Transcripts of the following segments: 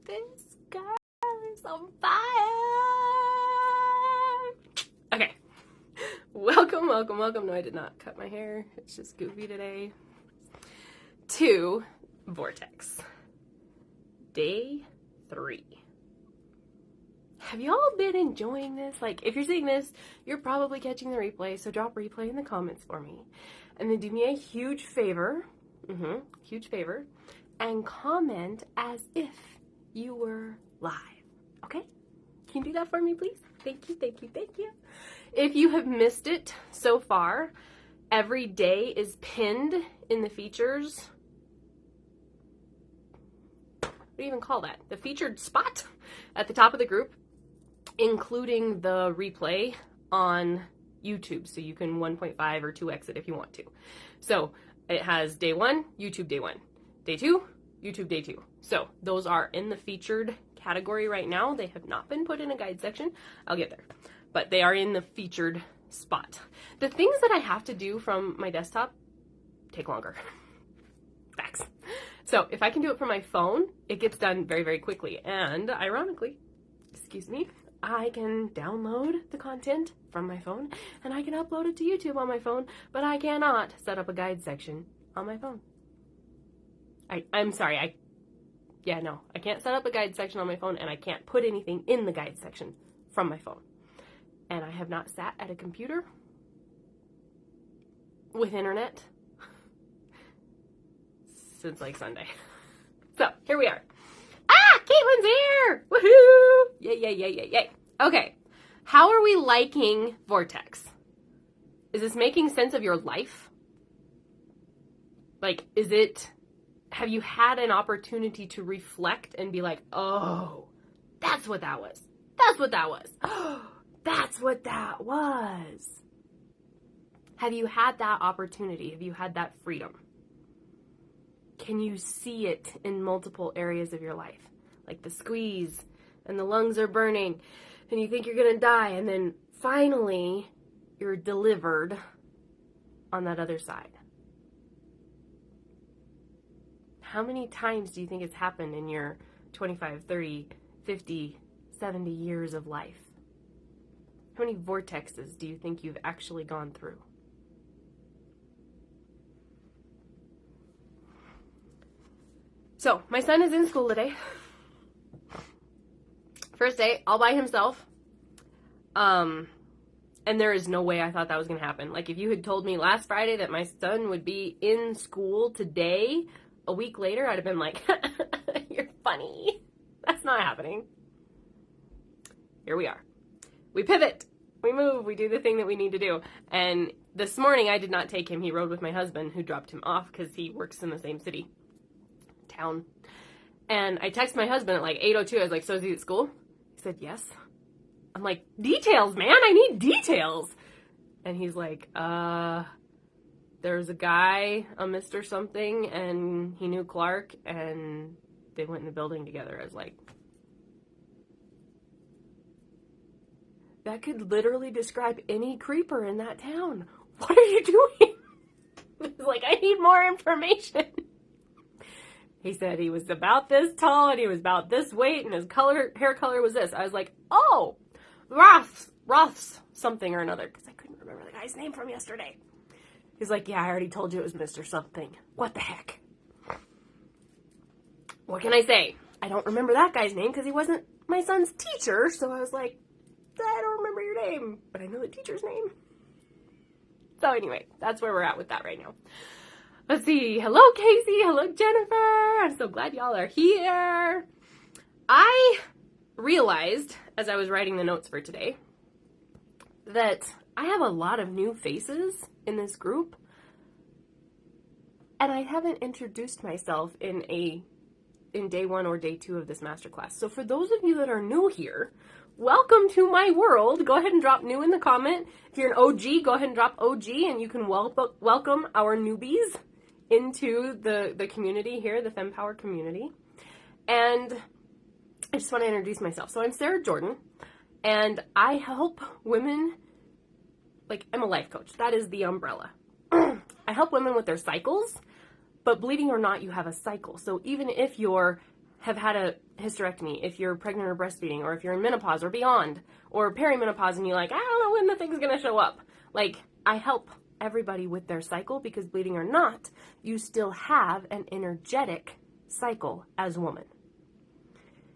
This girl is on fire. Okay. Welcome. No, I did not cut my hair. It's just goofy today. To Vortex. Day 3. Have y'all been enjoying this? Like, if you're seeing this, you're probably catching the replay, so drop replay in the comments for me. And then do me a huge favor, and comment as if you were live, okay? Can you do that for me, please? Thank you. If you have missed it so far, every day is pinned in the features. What do you even call that? The featured spot at the top of the group, including the replay on YouTube, so you can 1.5 or 2x it if you want to. So it has day 1, YouTube day 1. Day 2, YouTube day 2. So those are in the featured category right now. They have not been put in a guide section. I'll get there. But they are in the featured spot. The things that I have to do from my desktop take longer. Facts. So if I can do it from my phone, it gets done very, very quickly. And ironically, I can download the content from my phone and I can upload it to YouTube on my phone, but I cannot set up a guide section on my phone. I'm sorry, I can't set up a guide section on my phone, and I can't put anything in the guide section from my phone. And I have not sat at a computer with internet since like Sunday. So here we are. Caitlin's here! Woohoo! Yay. Okay, how are we liking Vortex? Is this making sense of your life? Like, have you had an opportunity to reflect and be like, oh, that's what that was. That's what that was. That's what that was. Have you had that opportunity? Have you had that freedom? Can you see it in multiple areas of your life? Like the squeeze, and the lungs are burning, and you think you're gonna die, and then finally you're delivered on that other side. How many times do you think it's happened in your 25, 30, 50, 70 years of life? How many vortexes do you think you've actually gone through? So, my son is in school today. First day, all by himself. And there is no way I thought that was going to happen. Like, if you had told me last Friday that my son would be in school today, a week later, I'd have been like, you're funny. That's not happening. Here we are. We pivot. We move. We do the thing that we need to do. And this morning, I did not take him. He rode with my husband, who dropped him off because he works in the same town. And I texted my husband at like 8:02. I was like, so is he at school? He said, yes. I'm like, details, man. I need details. And he's like, there's a guy, a Mr. something, and he knew Clark, and they went in the building together. I was like, that could literally describe any creeper in that town. What are you doing? He's like, I need more information. He said he was about this tall, and he was about this weight, and his hair color was this. I was like, oh, Roth's something or another, because I couldn't remember the guy's name from yesterday. He's like, yeah, I already told you it was Mr. something. What the heck? What can I say? I don't remember that guy's name because he wasn't my son's teacher, so I was like, I don't remember your name, but I know the teacher's name. So anyway, that's where we're at with that right now. Let's see. Hello, Casey. Hello, Jennifer. I'm so glad y'all are here. I realized, as I was writing the notes for today, that I have a lot of new faces in this group, and I haven't introduced myself in day 1 or day 2 of this masterclass. So for those of you that are new here, welcome to my world. Go ahead and drop new in the comment. If you're an OG, go ahead and drop OG, and you can welcome our newbies into the community here, the FemPower community. And I just want to introduce myself. So I'm Sarah Jordan, and I help women, like, I'm a life coach. That is the umbrella. I help women with their cycles, but believing or not, you have a cycle. So even if you're have had a hysterectomy, if you're pregnant or breastfeeding, or if you're in menopause or beyond, or perimenopause and you're like, I don't know when the thing's going to show up. Like, I help everybody with their cycle because bleeding or not, you still have an energetic cycle as a woman.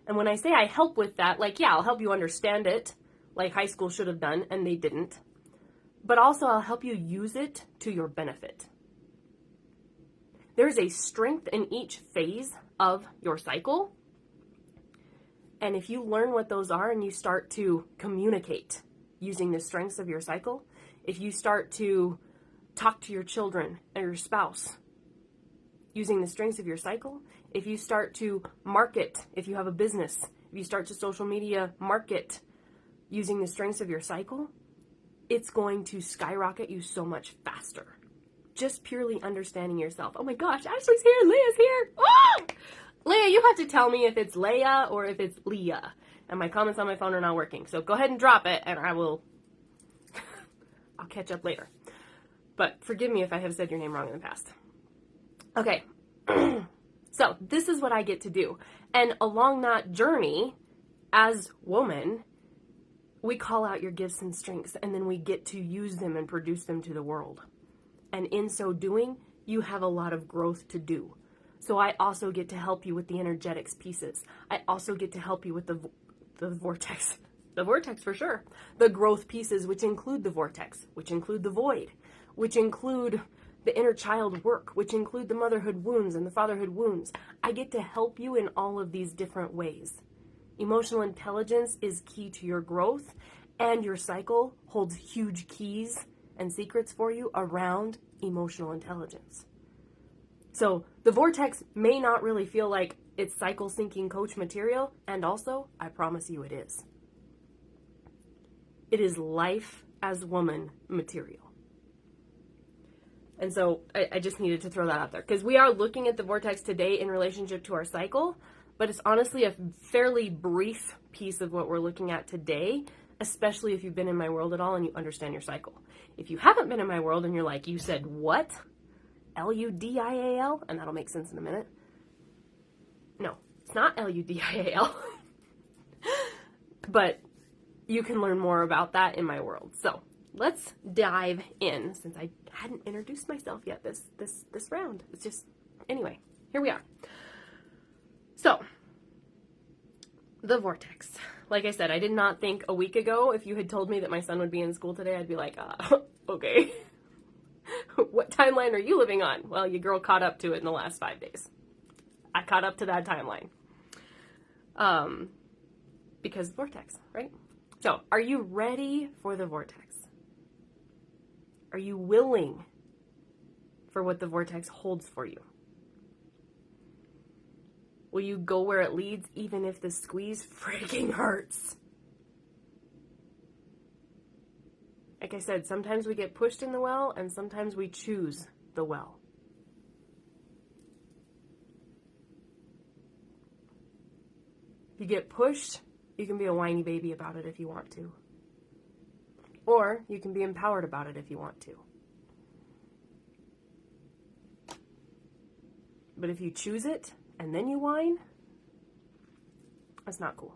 And when I say I help with that, like, yeah, I'll help you understand it like high school should have done, and they didn't. But also I'll help you use it to your benefit. There's a strength in each phase of your cycle. And if you learn what those are and you start to communicate using the strengths of your cycle, if you start to talk to your children and your spouse using the strengths of your cycle, if you start to market, if you have a business, if you start to social media market using the strengths of your cycle, it's going to skyrocket you so much faster. Just purely understanding yourself. Oh my gosh, Ashley's here, Leah's here. Oh! Leah, you have to tell me if it's Leah or if it's Leah. And my comments on my phone are not working. So go ahead and drop it and I'll catch up later. But forgive me if I have said your name wrong in the past. Okay. So this is what I get to do. And along that journey, as woman, we call out your gifts and strengths, and then we get to use them and produce them to the world. And in so doing, you have a lot of growth to do. So I also get to help you with the energetics pieces. I also get to help you with the vortex. The vortex for sure. The growth pieces, which include the vortex, which include the void, which include the inner child work, which include the motherhood wounds and the fatherhood wounds. I get to help you in all of these different ways. Emotional intelligence is key to your growth, and your cycle holds huge keys and secrets for you around emotional intelligence. So the vortex may not really feel like it's cycle syncing coach material, and also, I promise you it is. It is life as woman material. And so I just needed to throw that out there, because we are looking at the vortex today in relationship to our cycle, but it's honestly a fairly brief piece of what we're looking at today, especially if you've been in my world at all and you understand your cycle. If you haven't been in my world and you're like, you said what? L-U-D-I-A-L? And that'll make sense in a minute. No, it's not L-U-D-I-A-L. But you can learn more about that in my world. So let's dive in, since I hadn't introduced myself yet this round. It's just, anyway, here we are. So, the vortex. Like I said, I did not think a week ago, if you had told me that my son would be in school today, I'd be like, okay. What timeline are you living on? Well, your girl caught up to it in the last 5 days. I caught up to that timeline. Because vortex, right? So, are you ready for the vortex? Are you willing for what the vortex holds for you? Will you go where it leads, even if the squeeze freaking hurts? Like I said, sometimes we get pushed in the well, and sometimes we choose the well. If you get pushed, you can be a whiny baby about it if you want to. Or you can be empowered about it if you want to. But if you choose it, and then you whine, that's not cool.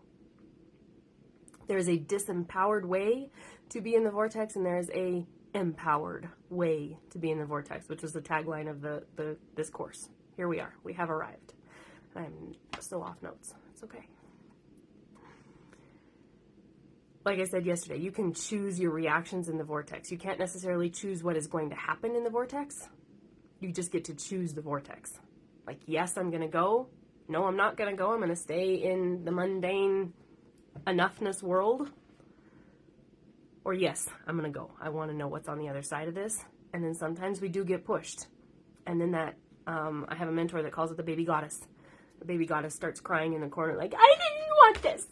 There is a disempowered way to be in the vortex, and there is a empowered way to be in the vortex, which is the tagline of this course. Here we are. We have arrived. I'm so off notes. It's okay. Like I said yesterday, you can choose your reactions in the vortex. You can't necessarily choose what is going to happen in the vortex. You just get to choose the vortex. Like, yes, I'm going to go. No, I'm not going to go. I'm going to stay in the mundane enoughness world. Or yes, I'm going to go. I want to know what's on the other side of this. And then sometimes we do get pushed. And then I have a mentor that calls it the baby goddess. The baby goddess starts crying in the corner like, I didn't want this.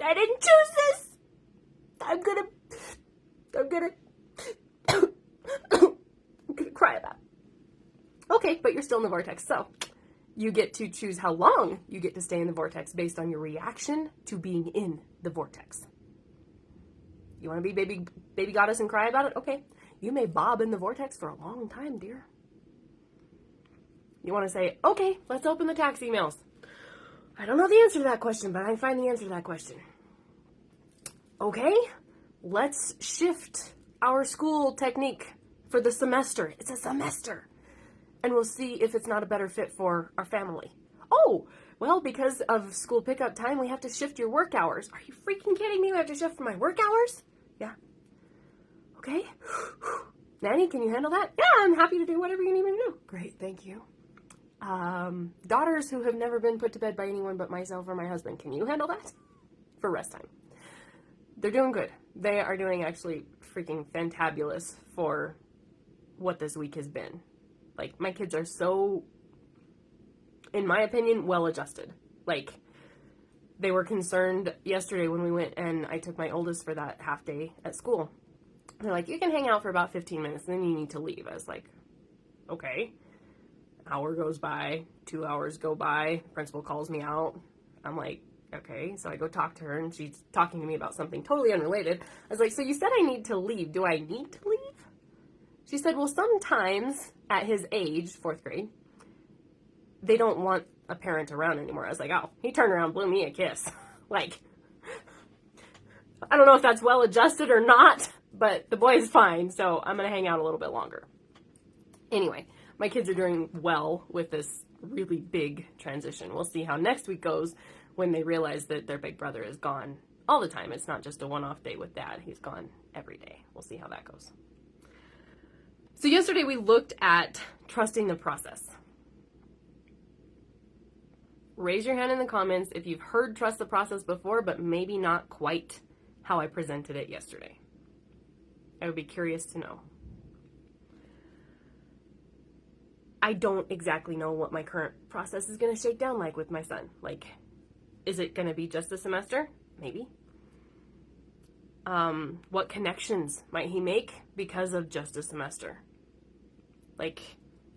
I didn't choose this. I'm gonna cry about it. Okay, but you're still in the vortex, so you get to choose how long you get to stay in the vortex based on your reaction to being in the vortex. You want to be baby goddess and cry about it? Okay, you may bob in the vortex for a long time, dear. You want to say, okay, let's open the tax emails. I don't know the answer to that question, but I can find the answer to that question. Okay, let's shift our school technique for the semester. It's a semester. And we'll see if it's not a better fit for our family. Oh, well, because of school pickup time, we have to shift your work hours. Are you freaking kidding me? We have to shift my work hours? Yeah. Okay. Nanny, can you handle that? Yeah, I'm happy to do whatever you need me to do. Great, thank you. Daughters who have never been put to bed by anyone but myself or my husband, can you handle that? For rest time. They're doing good. They are doing actually freaking fantabulous for what this week has been. Like, my kids are so, in my opinion, well adjusted. Like, they were concerned yesterday when we went and I took my oldest for that half day at school. They're like, you can hang out for about 15 minutes and then you need to leave. I was like, okay. Hour goes by, 2 hours go by, principal calls me out. I'm like, okay. So I go talk to her and she's talking to me about something totally unrelated. I was like, so you said I need to leave. Do I need to leave? She said, well, sometimes at his age, 4th grade, they don't want a parent around anymore. I was like, oh, he turned around, blew me a kiss. Like, I don't know if that's well adjusted or not, but the boy is fine, so I'm going to hang out a little bit longer. Anyway, my kids are doing well with this really big transition. We'll see how next week goes when they realize that their big brother is gone all the time. It's not just a one-off day with dad. He's gone every day. We'll see how that goes. So yesterday we looked at trusting the process. Raise your hand in the comments if you've heard trust the process before, but maybe not quite how I presented it yesterday. I would be curious to know. I don't exactly know what my current process is going to shake down like with my son. Like, is it going to be just a semester? Maybe. What connections might he make because of just a semester? Like,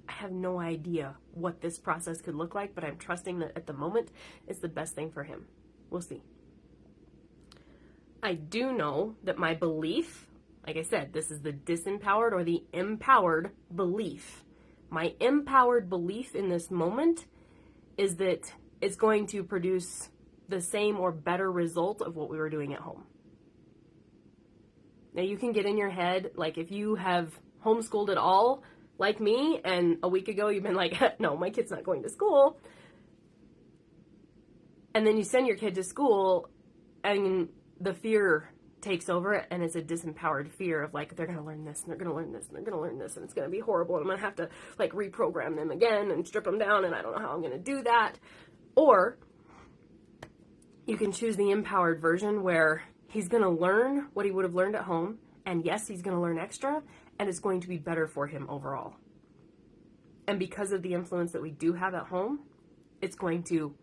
I have no idea what this process could look like, but I'm trusting that at the moment it's the best thing for him. We'll see. I do know that my belief, like I said, this is the disempowered or the empowered belief. My empowered belief in this moment is that it's going to produce the same or better result of what we were doing at home. Now you can get in your head, like if you have homeschooled at all, like me, and a week ago you've been like, no, my kid's not going to school. And then you send your kid to school and the fear takes over and it's a disempowered fear of like, they're going to learn this and they're going to learn this and they're going to learn this and it's going to be horrible and I'm going to have to like reprogram them again and strip them down and I don't know how I'm going to do that. Or you can choose the empowered version where he's going to learn what he would have learned at home, and yes, he's going to learn extra, and it's going to be better for him overall. And because of the influence that we do have at home, it's going to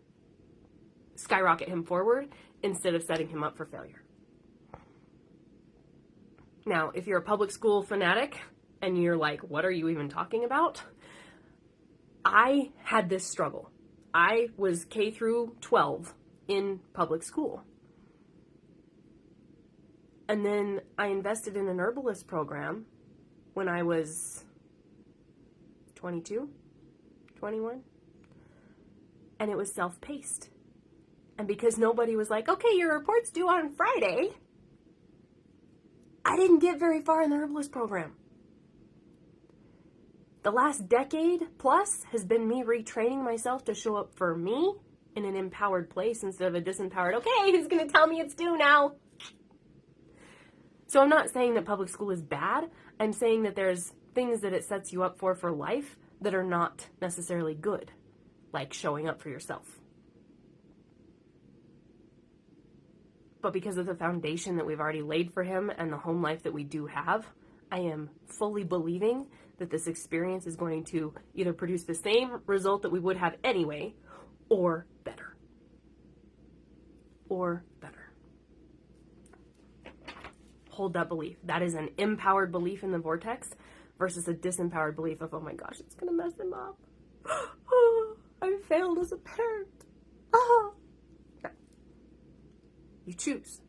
skyrocket him forward instead of setting him up for failure. Now, if you're a public school fanatic and you're like, what are you even talking about? I had this struggle. I was K through 12 in public school. And then I invested in an herbalist program when I was 22, 21. And it was self-paced. And because nobody was like, okay, your report's due on Friday, I didn't get very far in the herbalist program. The last decade plus has been me retraining myself to show up for me in an empowered place instead of a disempowered, okay, who's going to tell me it's due now? So I'm not saying that public school is bad. I'm saying that there's things that it sets you up for life that are not necessarily good, like showing up for yourself. But because of the foundation that we've already laid for him and the home life that we do have, I am fully believing that this experience is going to either produce the same result that we would have anyway, or better. Or better. Hold that belief. That is an empowered belief in the vortex versus a disempowered belief of, oh my gosh, it's going to mess him up. Oh, I failed as a parent. Oh. No. You choose.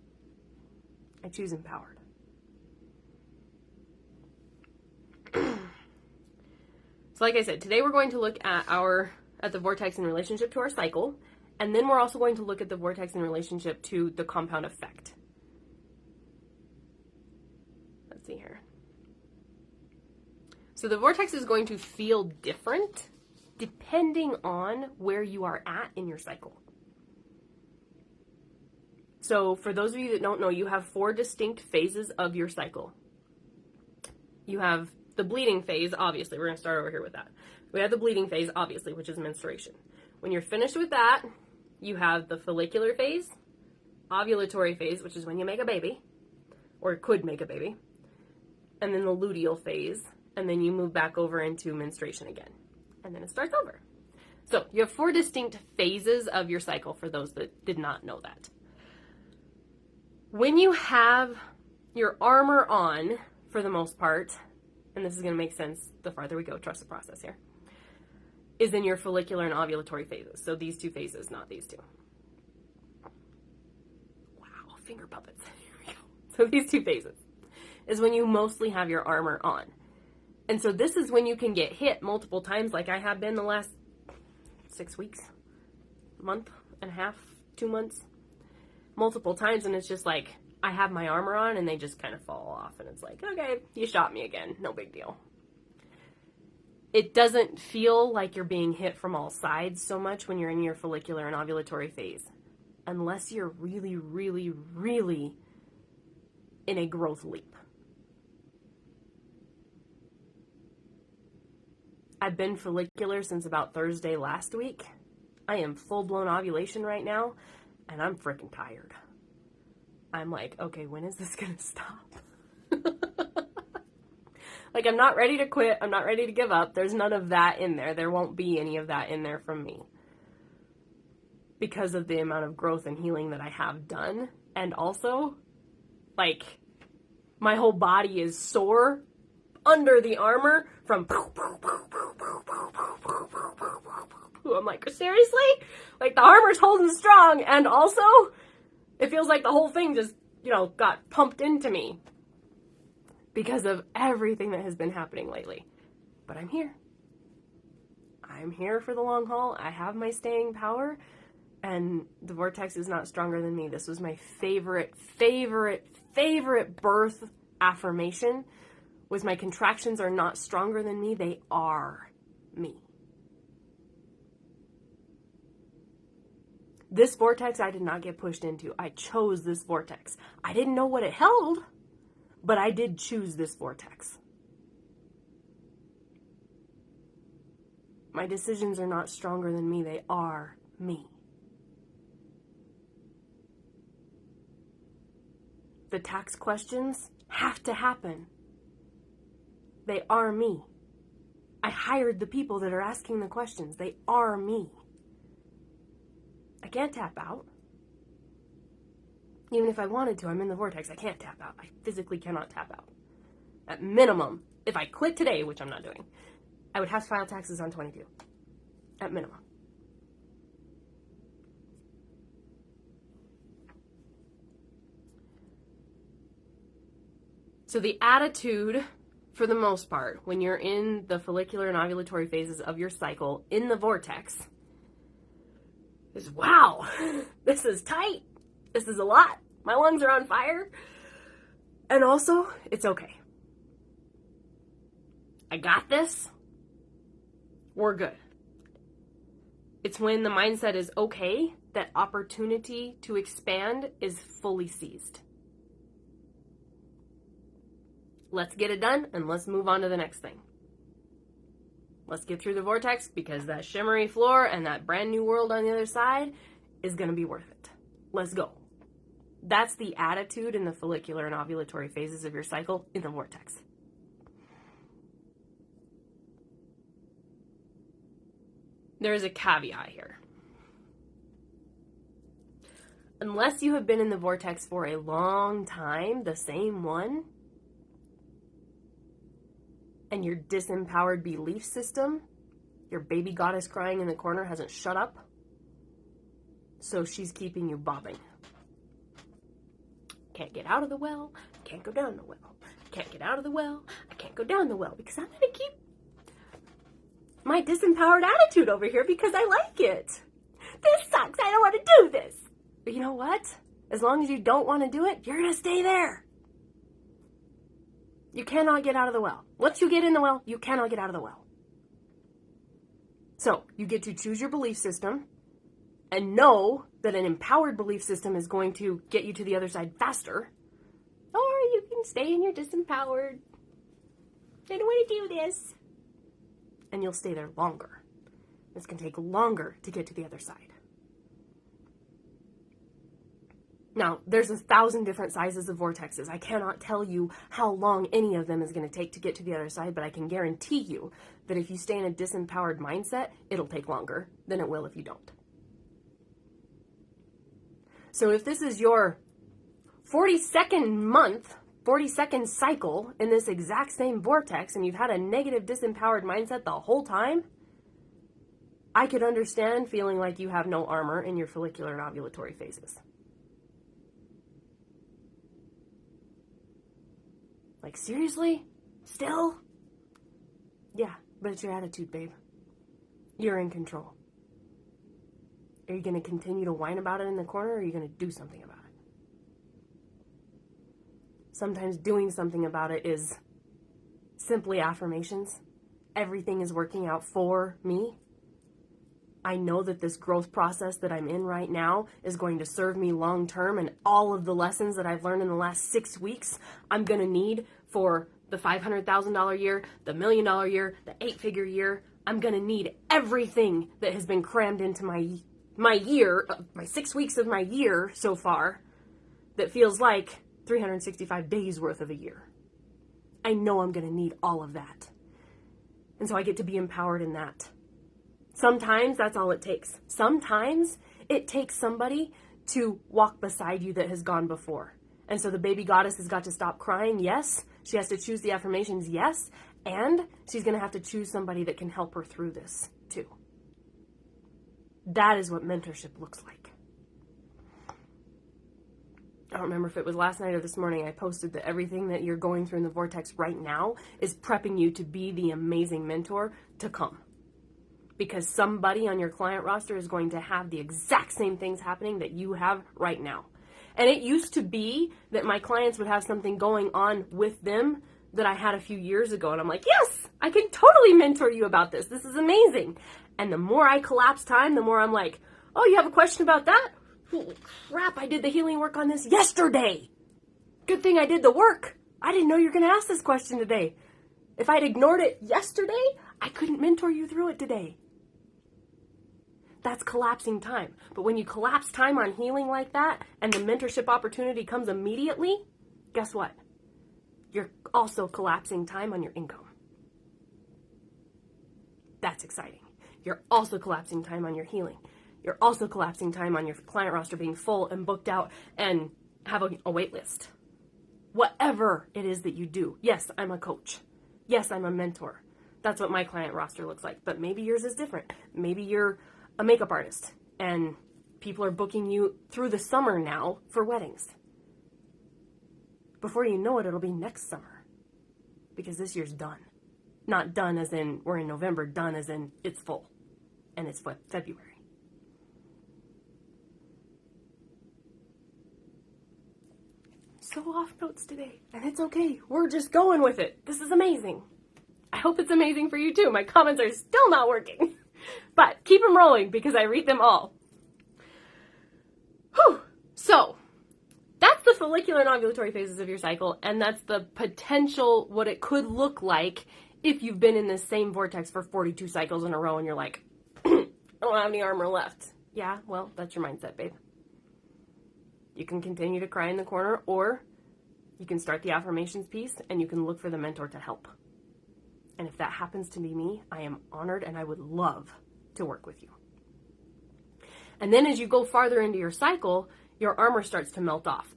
I choose empowered. So like I said, today we're going to look at the vortex in relationship to our cycle And then we're also going to look at the vortex in relationship to the compound effect. Let's see here. So the vortex is going to feel different depending on where you are at in your cycle. So for those of you that don't know, you have 4 distinct phases of your cycle. You have the bleeding phase, obviously. We're going to start over here with that. We have the bleeding phase, obviously, which is menstruation. When you're finished with that, you have the follicular phase, ovulatory phase, which is when you make a baby, or could make a baby, and then the luteal phase, and then you move back over into menstruation again. And then it starts over. So you have 4 distinct phases of your cycle for those that did not know that. When you have your armor on, for the most part, and this is going to make sense the farther we go, trust the process here, is in your follicular and ovulatory phases. So these 2 phases, not these 2. Wow, finger puppets. Here we go. So these 2 phases is when you mostly have your armor on. And so this is when you can get hit multiple times like I have been the last 6 weeks, month and a half, 2 months, multiple times. And it's just like, I have my armor on and they just kind of fall off. And it's like, okay, you shot me again. No big deal. It doesn't feel like you're being hit from all sides so much when you're in your follicular and ovulatory phase. Unless you're really, really, really in a growth leap. I've been follicular since about Thursday last week. I am full-blown ovulation right now, and I'm freaking tired. I'm like, okay, when is this gonna stop? Like, I'm not ready to quit. I'm not ready to give up. There's none of that in there. There won't be any of that in there from me. Because of the amount of growth and healing that I have done. And also, like, my whole body is sore under the armor from I'm like, seriously? Like, the armor's holding strong, and also, it feels like the whole thing just, got pumped into me because of everything that has been happening lately. But I'm here. I'm here for the long haul. I have my staying power, and the vortex is not stronger than me. This was my favorite birth affirmation. Was my contractions are not stronger than me. They are me. This vortex I did not get pushed into. I chose this vortex. I didn't know what it held, but I did choose this vortex. My decisions are not stronger than me. They are me. The tax questions have to happen. They are me. I hired the people that are asking the questions. They are me. I can't tap out. Even if I wanted to, I'm in the vortex. I can't tap out. I physically cannot tap out. At minimum, if I quit today, which I'm not doing, I would have to file taxes on 22. At minimum. So the attitude, for the most part, when you're in the follicular and ovulatory phases of your cycle in the vortex, is, wow, this is tight. This is a lot. My lungs are on fire. And also, it's okay. I got this. We're good. It's when the mindset is okay that opportunity to expand is fully seized. Let's get it done and let's move on to the next thing. Let's get through the vortex because that shimmery floor and that brand new world on the other side is going to be worth it. Let's go. That's the attitude in the follicular and ovulatory phases of your cycle in the vortex. There is a caveat here. Unless you have been in the vortex for a long time, the same one, and your disempowered belief system, your baby goddess crying in the corner hasn't shut up, so she's keeping you bobbing. Can't get out of the well, can't go down the well. Can't get out of the well, I can't go down the well because I'm going to keep my disempowered attitude over here because I like it. This sucks. I don't want to do this. But you know what? As long as you don't want to do it, you're going to stay there. You cannot get out of the well. Once you get in the well, you cannot get out of the well. So you get to choose your belief system and know that an empowered belief system is going to get you to the other side faster. Or you can stay in your disempowered. I don't want to do this. And you'll stay there longer. It's going to take longer to get to the other side. Now, there's 1,000 different sizes of vortexes. I cannot tell you how long any of them is going to take to get to the other side, but I can guarantee you that if you stay in a disempowered mindset, it'll take longer than it will if you don't. So if this is your 42nd month, 42nd cycle in this exact same vortex, and you've had a negative disempowered mindset the whole time, I could understand feeling like you have no armor in your follicular and ovulatory phases. Like, seriously? Still? Yeah, but it's your attitude, babe. You're in control. Are you going to continue to whine about it in the corner, or are you going to do something about it? Sometimes doing something about it is simply affirmations. Everything is working out for me. I know that this growth process that I'm in right now is going to serve me long term, and all of the lessons that I've learned in the last 6 weeks, I'm going to need for the $500,000 year, the $1 million year, the 8-figure year. I'm going to need everything that has been crammed into my year, my 6 weeks of my year so far, that feels like 365 days worth of a year. I know I'm going to need all of that. And so I get to be empowered in that. Sometimes that's all it takes. Sometimes it takes somebody to walk beside you that has gone before. And so the baby goddess has got to stop crying, yes. She has to choose the affirmations, yes. And she's going to have to choose somebody that can help her through this, too. That is what mentorship looks like. I don't remember if it was last night or this morning, I posted that everything that you're going through in the vortex right now is prepping you to be the amazing mentor to come. Because somebody on your client roster is going to have the exact same things happening that you have right now. And it used to be that my clients would have something going on with them that I had a few years ago. And I'm like, yes, I can totally mentor you about this. This is amazing. And the more I collapse time, the more I'm like, oh, you have a question about that? Holy crap, I did the healing work on this yesterday. Good thing I did the work. I didn't know you were going to ask this question today. If I'd ignored it yesterday, I couldn't mentor you through it today. That's collapsing time. But when you collapse time on healing like that, and the mentorship opportunity comes immediately, guess what? You're also collapsing time on your income. That's exciting. You're also collapsing time on your healing. You're also collapsing time on your client roster being full and booked out and have a wait list. Whatever it is that you do. Yes, I'm a coach. Yes, I'm a mentor. That's what my client roster looks like. But maybe yours is different. Maybe you're a makeup artist and people are booking you through the summer now for weddings. Before you know it, it'll be next summer because this year's done. Not done as in we're in November, done as in it's full and it's February. So off notes today, and it's okay. We're just going with it. This is amazing. I hope it's amazing for you too. My comments are still not working. But keep them rolling because I read them all. Whew. So, that's the follicular and ovulatory phases of your cycle, and that's the potential, what it could look like if you've been in this same vortex for 42 cycles in a row and you're like, I don't have any armor left. Yeah, well, that's your mindset, babe. You can continue to cry in the corner, or you can start the affirmations piece and you can look for the mentor to help. And if that happens to be me, I am honored and I would love to work with you. And then as you go farther into your cycle, your armor starts to melt off.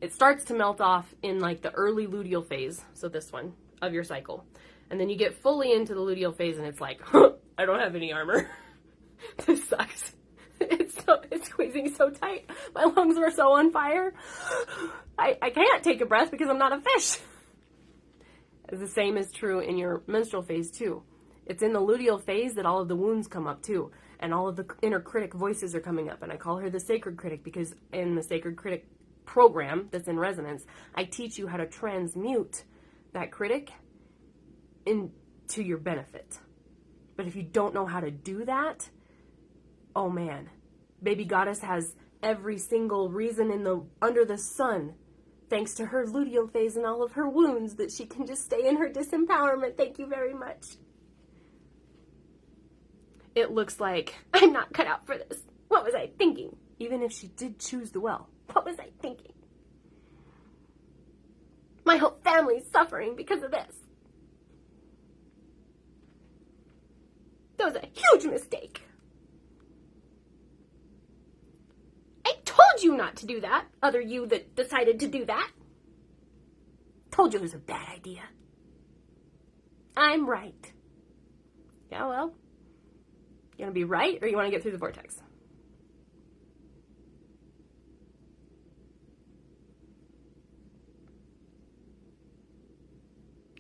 It starts to melt off in like the early luteal phase, so this one, of your cycle. And then you get fully into the luteal phase and it's like, I don't have any armor. This sucks. It's squeezing so tight. My lungs were so on fire. I can't take a breath because I'm not a fish. The same is true in your menstrual phase too. It's in the luteal phase that all of the wounds come up too. and all of the inner critic voices are coming up. And I call her the sacred critic because in the sacred critic program that's in resonance, I teach you how to transmute that critic into your benefit. But if you don't know how to do that, oh man, baby goddess has every single reason under the sun, thanks to her luteal phase and all of her wounds, that she can just stay in her disempowerment. Thank you very much. It looks like I'm not cut out for this. What was I thinking? Even if she did choose the well, what was I thinking? My whole family's suffering because of this. That was a huge mistake. I told you not to do that, other you that decided to do that. Told you it was a bad idea. I'm right. Yeah, well, you want to be right or you want to get through the vortex?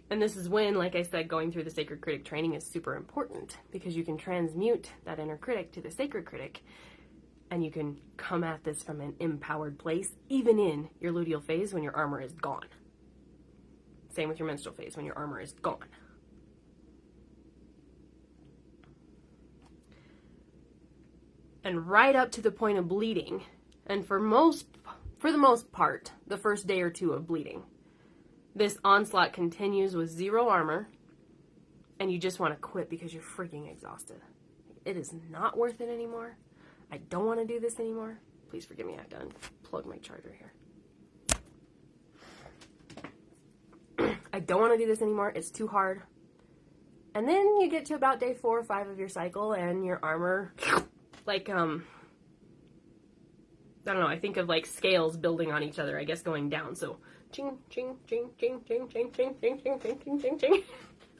And this is when, like I said, going through the sacred critic training is super important, because you can transmute that inner critic to the sacred critic, and you can come at this from an empowered place, even in your luteal phase when your armor is gone. Same with your menstrual phase when your armor is gone. And right up to the point of bleeding, and for the most part, the first day or two of bleeding, this onslaught continues with 0 armor, and you just want to quit because you're freaking exhausted. It is not worth it anymore. I don't want to do this anymore. Please forgive me, I have to unplug my charger here. I don't want to do this anymore. It's too hard. And then you get to about day 4 or 5 of your cycle, and your armor, like, I don't know, I think of like scales building on each other, I guess going down. So, ching, ching, ching, ching, ching, ching, ching, ching, ching, ching, ching, ching, ching.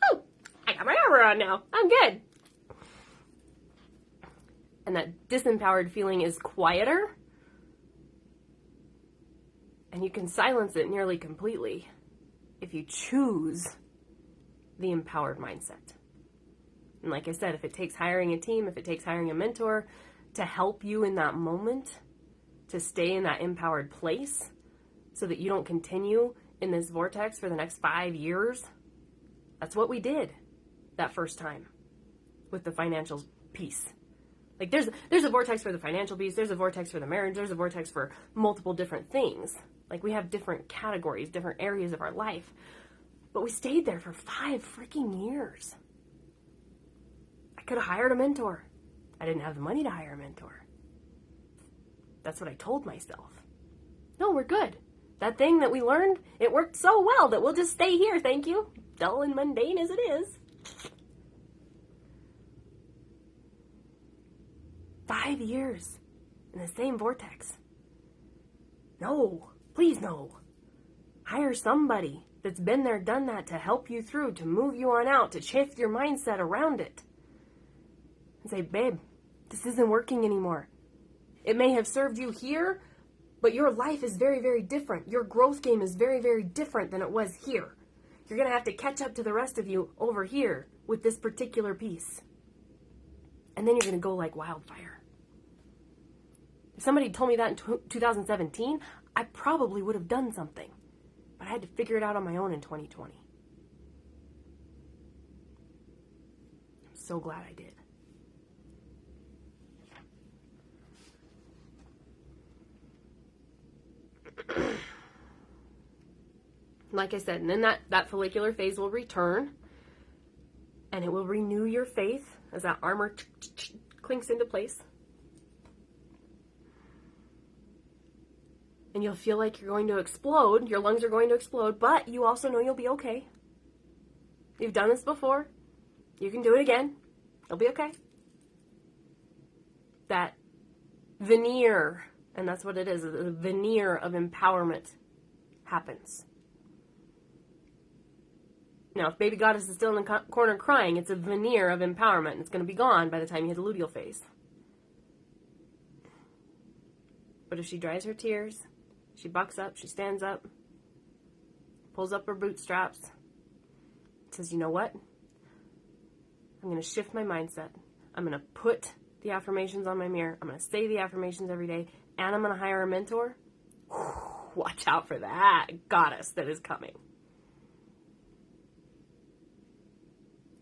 Oh, I got my armor on now. I'm good. And that disempowered feeling is quieter, and you can silence it nearly completely if you choose the empowered mindset. And like I said, if it takes hiring a team, if it takes hiring a mentor to help you in that moment, to stay in that empowered place so that you don't continue in this vortex for the next 5 years, that's what we did that first time with the financial piece. Like there's a vortex for the financial piece, there's a vortex for the marriage, there's a vortex for multiple different things. Like we have different categories, different areas of our life. But we stayed there for 5 freaking years. I could have hired a mentor. I didn't have the money to hire a mentor. That's what I told myself. No, we're good. That thing that we learned, it worked so well that we'll just stay here, thank you. Dull and mundane as it is. 5 years in the same vortex. No, please no. Hire somebody that's been there, done that, to help you through, to move you on out, to shift your mindset around it. And say, babe, this isn't working anymore. It may have served you here, but your life is very, very different. Your growth game is very, very different than it was here. You're going to have to catch up to the rest of you over here with this particular piece. And then you're going to go like wildfire. If somebody told me that in 2017, I probably would have done something. But I had to figure it out on my own in 2020. I'm so glad I did. Like I said, and then that follicular phase will return, and it will renew your faith as that armor clinks into place. And you'll feel like you're going to explode, your lungs are going to explode, but you also know you'll be okay. You've done this before. You can do it again. You'll be okay. That veneer, and that's what it is, a veneer of empowerment happens. Now, if baby goddess is still in the corner crying, it's a veneer of empowerment, and it's going to be gone by the time you hit the luteal phase. But if she dries her tears, she bucks up, she stands up, pulls up her bootstraps, says, you know what? I'm going to shift my mindset. I'm going to put the affirmations on my mirror. I'm going to say the affirmations every day. And I'm going to hire a mentor. Watch out for that goddess that is coming.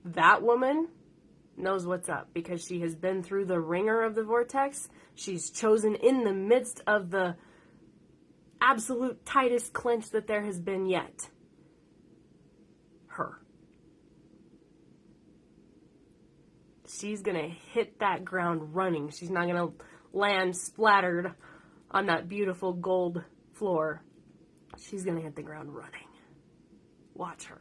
That woman knows what's up because she has been through the ringer of the vortex. She's chosen in the midst of the absolute tightest clench that there has been yet. Her. She's going to hit that ground running. She's not going to land splattered on that beautiful gold floor. She's going to hit the ground running. Watch her.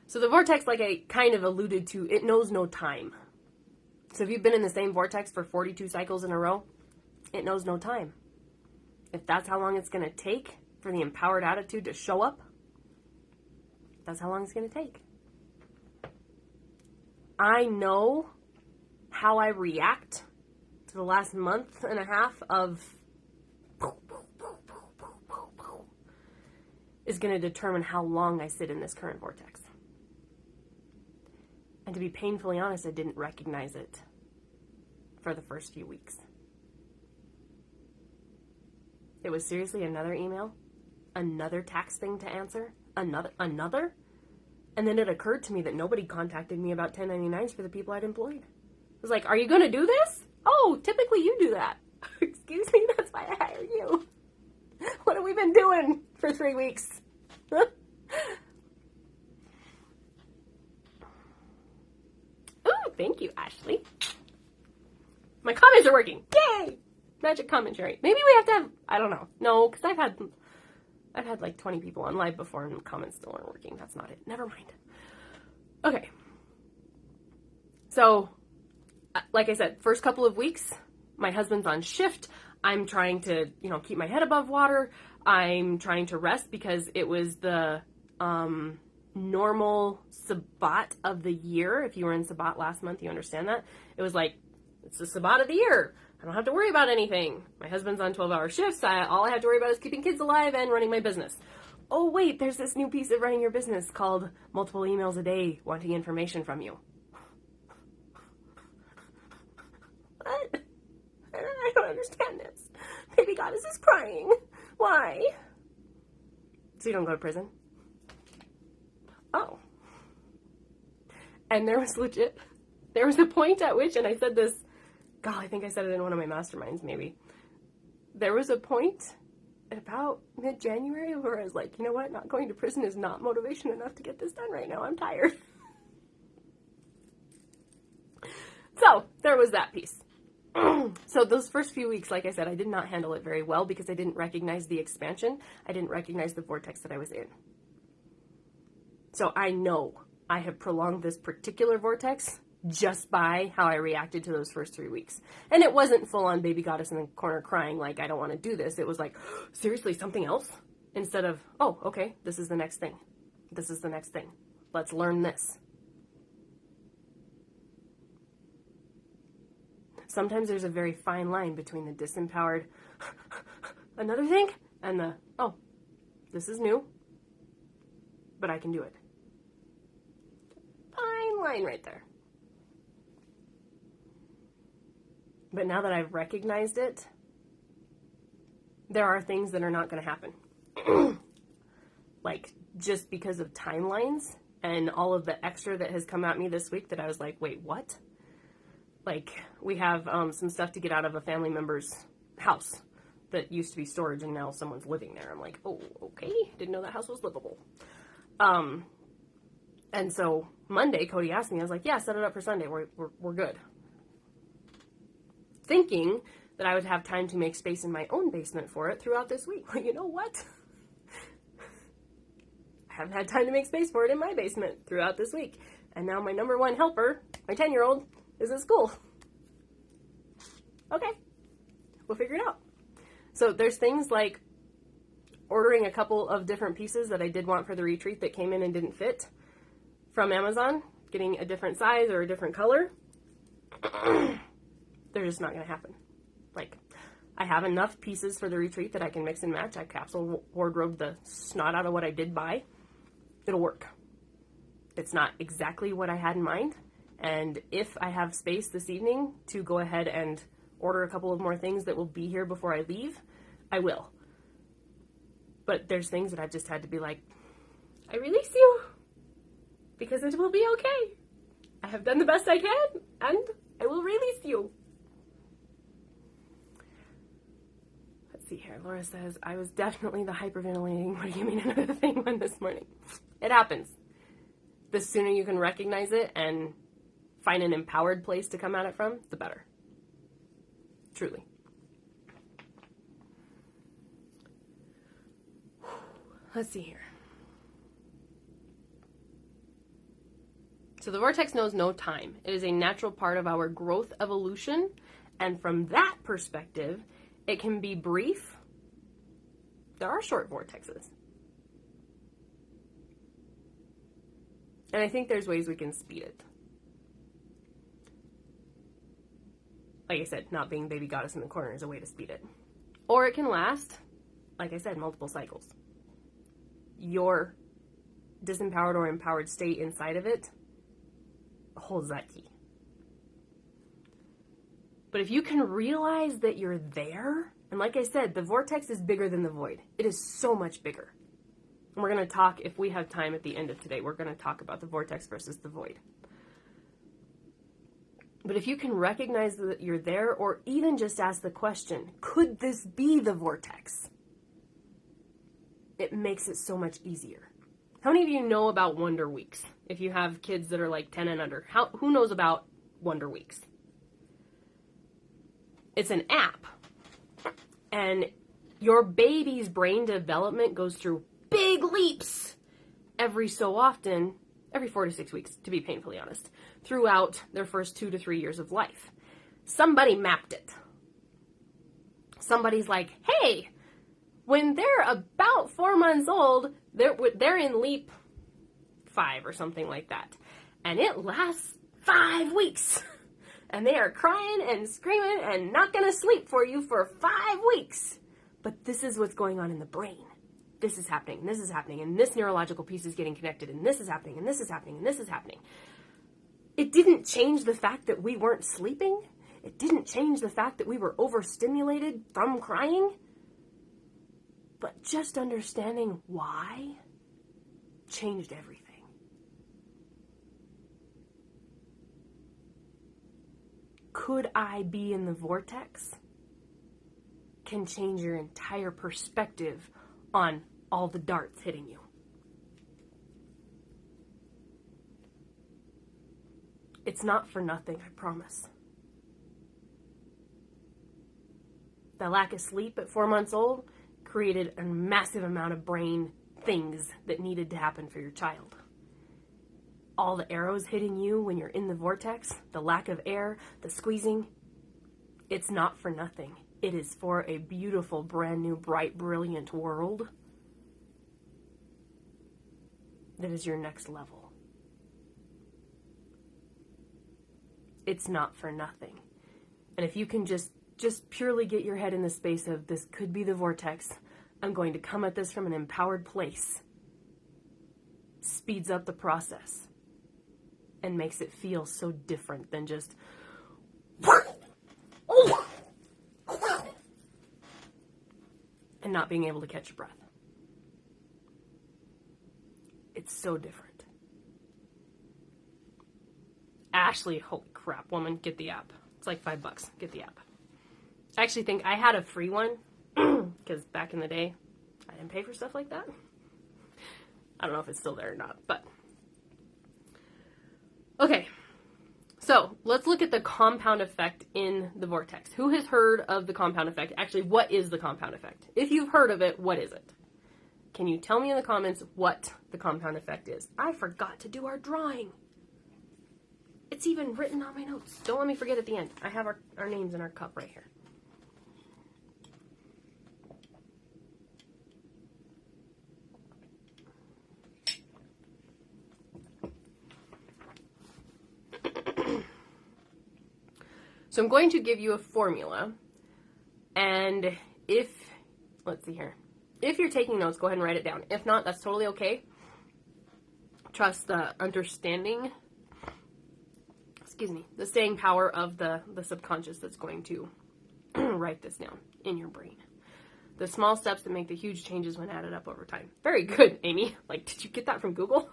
So the vortex, like I kind of alluded to, it knows no time. So if you've been in the same vortex for 42 cycles in a row, it knows no time. If that's how long it's going to take for the empowered attitude to show up, that's how long it's going to take. I know how I react to the last month and a half of is going to determine how long I sit in this current vortex. And to be painfully honest, I didn't recognize it for the first few weeks. It was seriously another email, another tax thing to answer, another. And then it occurred to me that nobody contacted me about 1099s for the people I'd employed. I was like, are you going to do this? Oh, typically you do that. Excuse me, that's why I hired you. What have we been doing for 3 weeks? Thank you, Ashley. My comments are working. Yay! Magic commentary. Maybe we have to have, I don't know. No, because I've had like 20 people on live before and comments still aren't working. That's not it. Never mind. Okay. So, like I said, first couple of weeks, my husband's on shift. I'm trying to, keep my head above water. I'm trying to rest because it was the, normal Sabbat of the year. If you were in Sabbat last month, you understand that. It was like, it's the Sabbat of the year. I don't have to worry about anything. My husband's on 12-hour shifts. All I have to worry about is keeping kids alive and running my business. Oh, wait, there's this new piece of running your business called multiple emails a day wanting information from you. What? I don't understand this. Baby goddess is crying. Why? So you don't go to prison? Oh. And there was a point at which, and I said this, God, I think I said it in one of my masterminds maybe. There was a point at about mid-January where I was like, you know what, not going to prison is not motivation enough to get this done right now. I'm tired. So, there was that piece. So those first few weeks, like I said, I did not handle it very well because I didn't recognize the expansion. I didn't recognize the vortex that I was in. So I know I have prolonged this particular vortex just by how I reacted to those first 3 weeks. And it wasn't full on baby goddess in the corner crying like, I don't want to do this. It was like, seriously, something else? Instead of, oh, okay, this is the next thing. This is the next thing. Let's learn this. Sometimes there's a very fine line between the disempowered, another thing, and the, oh, this is new, but I can do it. Fine line right there. But now that I've recognized it, there are things that are not going to happen. Like, just because of timelines and all of the extra that has come at me this week that I was like, wait, what? Like, we have some stuff to get out of a family member's house that used to be storage and now someone's living there. I'm like, oh, okay. Didn't know that house was livable. And so Monday, Cody asked me, I was like, yeah, set it up for Sunday. We're good. Thinking that I would have time to make space in my own basement for it throughout this week. Well, you know what? I haven't had time to make space for it in my basement throughout this week. And now my number one helper, my 10-year-old, is at school. Okay. We'll figure it out. So there's things like ordering a couple of different pieces that I did want for the retreat that came in and didn't fit from Amazon, getting a different size or a different color. They're just not going to happen. Like, I have enough pieces for the retreat that I can mix and match. I capsule wardrobe the snot out of what I did buy. It'll work. It's not exactly what I had in mind. And if I have space this evening to go ahead and order a couple of more things that will be here before I leave, I will. But there's things that I've just had to be like, I release you because it will be okay. I have done the best I can and I will release you. Let's see here. Laura says, I was definitely the hyperventilating, what do you mean another thing one this morning? It happens. The sooner you can recognize it and find an empowered place to come at it from, the better. Truly. Let's see here. So the vortex knows no time. It is a natural part of our growth evolution. And from that perspective, it can be brief. There are short vortexes. And I think there's ways we can speed it. Like I said, not being baby goddess in the corner is a way to speed it. Or it can last, like I said, multiple cycles. Your disempowered or empowered state inside of it holds that key. But if you can realize that you're there, and like I said, the vortex is bigger than the void. It is so much bigger. And we're going to talk, if we have time at the end of today, we're going to talk about the vortex versus the void. But if you can recognize that you're there, or even just ask the question, could this be the vortex? It makes it so much easier. How many of you know about Wonder Weeks? If you have kids that are like 10 and under, who knows about Wonder Weeks? It's an app. And your baby's brain development goes through big leaps every so often, every 4 to 6 weeks, to be painfully honest, throughout their first 2 to 3 years of life. Somebody mapped it. Somebody's like, hey, when they're about 4 months old, they're in leap 5 or something like that. And it lasts 5 weeks. And they are crying and screaming and not going to sleep for you for 5 weeks. But this is what's going on in the brain. This is happening, and this is happening, and this neurological piece is getting connected, and this is happening, and this is happening, and this is happening. It didn't change the fact that we weren't sleeping. It didn't change the fact that we were overstimulated from crying. But just understanding why changed everything. Could I be in the vortex? Can change your entire perspective on all the darts hitting you. It's not for nothing, I promise. The lack of sleep at 4 months old created a massive amount of brain things that needed to happen for your child. All the arrows hitting you when you're in the vortex, the lack of air, the squeezing, it's not for nothing. It is for a beautiful, brand new, bright, brilliant world that is your next level. It's not for nothing. And if you can just purely get your head in the space of this could be the vortex, I'm going to come at this from an empowered place, speeds up the process and makes it feel so different than just and not being able to catch your breath. It's so different. Ashley, holy crap, woman, get the app. It's like $5. Get the app. I actually think I had a free one because back in the day, I didn't pay for stuff like that. I don't know if it's still there or not, but okay. So let's look at the compound effect in the vortex. Who has heard of the compound effect? Actually, what is the compound effect? If you've heard of it, what is it? Can you tell me in the comments what the compound effect is? I forgot to do our drawing. It's even written on my notes. Don't let me forget at the end. I have our names in our cup right here. So I'm going to give you a formula, and And let's see here. If you're taking notes, go ahead and write it down. If not, that's totally okay. Trust the understanding, the staying power of the subconscious that's going to write this down in your brain. The small steps that make the huge changes when added up over time. Very good, Amy. Like, did you get that from Google?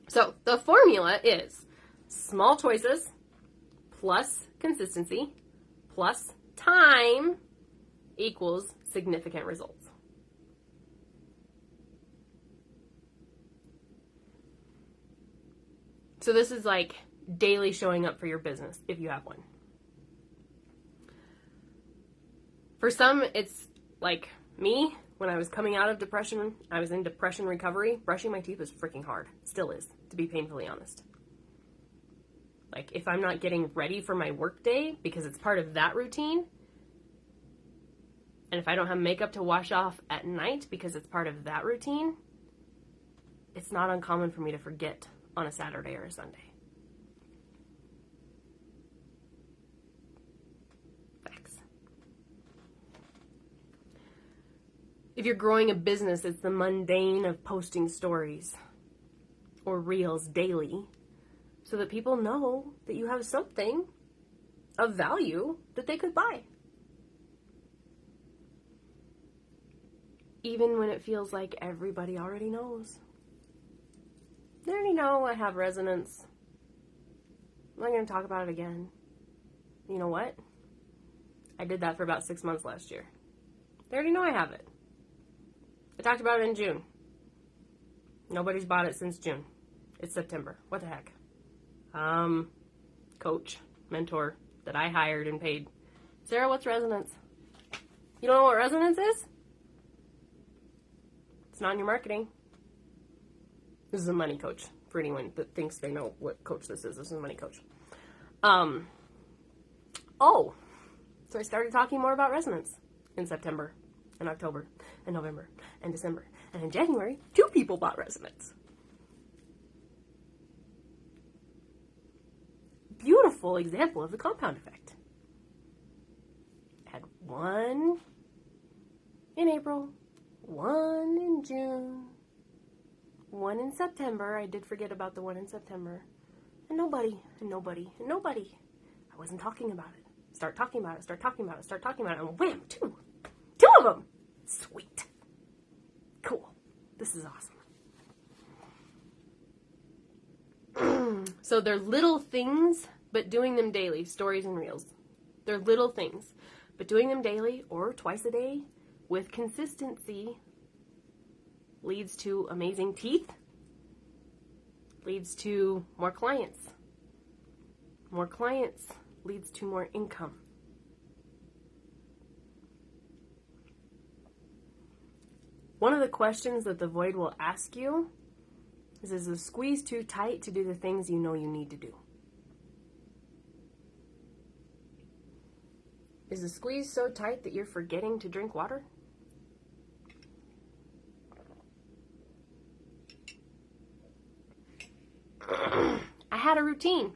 So the formula is small choices plus consistency plus time equals significant results. So this is like daily showing up for your business if you have one. For some, it's like me, when I was coming out of depression, I was in depression recovery. Brushing my teeth was freaking hard. Still is, to be painfully honest. Like, if I'm not getting ready for my work day because it's part of that routine, and if I don't have makeup to wash off at night because it's part of that routine, it's not uncommon for me to forget on a Saturday or a Sunday. If you're growing a business, it's the mundane of posting stories or reels daily so that people know that you have something of value that they could buy. Even when it feels like everybody already knows. They already know I have resonance. I'm not going to talk about it again. You know what? I did that for about 6 months last year. They already know I have it. I talked about it in June. Nobody's bought it since June. It's September. What the heck? Coach, mentor that I hired and paid. Sarah, what's resonance? You don't know what resonance is? It's not in your marketing. This is a money coach for anyone that thinks they know what coach this is. This is a money coach. So I started talking more about resonance in September and October and November and December. And in January, 2 people bought resonance. Beautiful example of the compound effect. Had 1 in April, 1 in June, 1 in September. I did forget about the 1 in September. And nobody. I wasn't talking about it. Start talking about it, and wham, 2 of them. Sweet. Cool. This is awesome. So they're little things, but doing them daily, stories and reels. They're little things, but doing them daily or twice a day with consistency leads to amazing teeth, leads to more clients. More clients leads to more income. One of the questions that the void will ask you is the squeeze too tight to do the things you know you need to do? Is the squeeze so tight that you're forgetting to drink water? I had a routine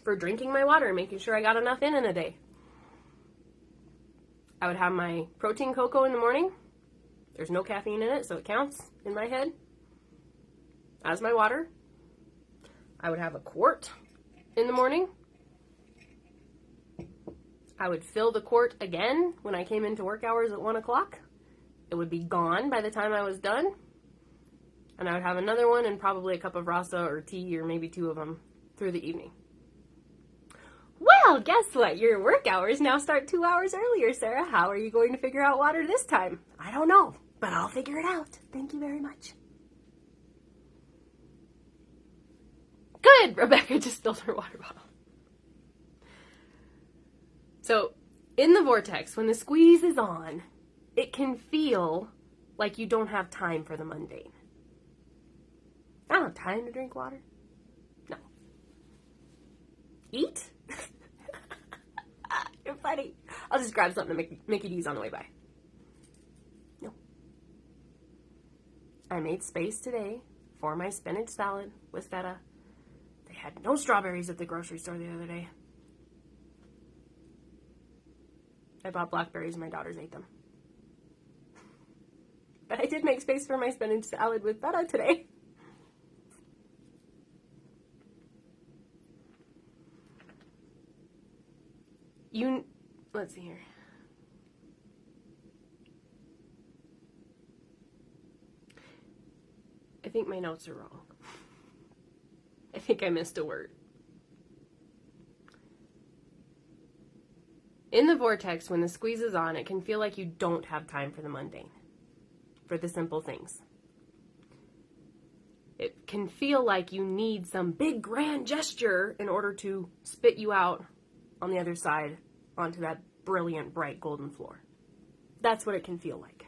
for drinking my water and making sure I got enough in a day. I would have my protein cocoa in the morning. There's no caffeine in it, so it counts in my head as my water. I would have a quart in the morning. I would fill the quart again when I came into work hours at 1 o'clock. It would be gone by the time I was done. And I would have another one and probably a cup of rasa or tea or maybe 2 of them through the evening. Well, guess what? Your work hours now start 2 hours earlier, Sarah. How are you going to figure out water this time? I don't know, but I'll figure it out. Thank you very much. Good! Rebecca just filled her water bottle. So, in the vortex, when the squeeze is on, it can feel like you don't have time for the mundane. I don't have time to drink water. No. Eat? You're funny. I'll just grab something to make Mickey D's on the way by. No. I made space today for my spinach salad with feta. They had no strawberries at the grocery store the other day. I bought blackberries and my daughters ate them. But I did make space for my spinach salad with feta today. Let's see here. I think my notes are wrong. I think I missed a word. In the vortex, when the squeeze is on, it can feel like you don't have time for the mundane, for the simple things. It can feel like you need some big grand gesture in order to spit you out on the other side onto that brilliant, bright golden floor. That's what it can feel like.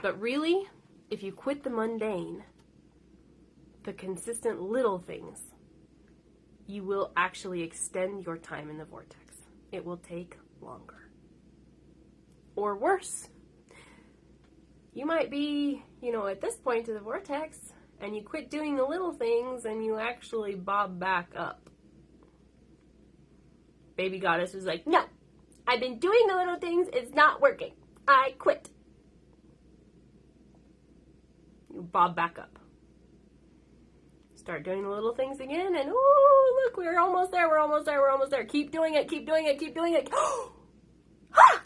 But really, if you quit the mundane, the consistent little things, you will actually extend your time in the vortex. It will take longer. Or worse, you might be, at this point of the vortex, and you quit doing the little things and you actually bob back up. Baby Goddess was like, no, I've been doing the little things, it's not working. I quit. You bob back up. Start doing the little things again, and ooh, look, we're almost there, we're almost there, we're almost there. Keep doing it, keep doing it, keep doing it. Ah!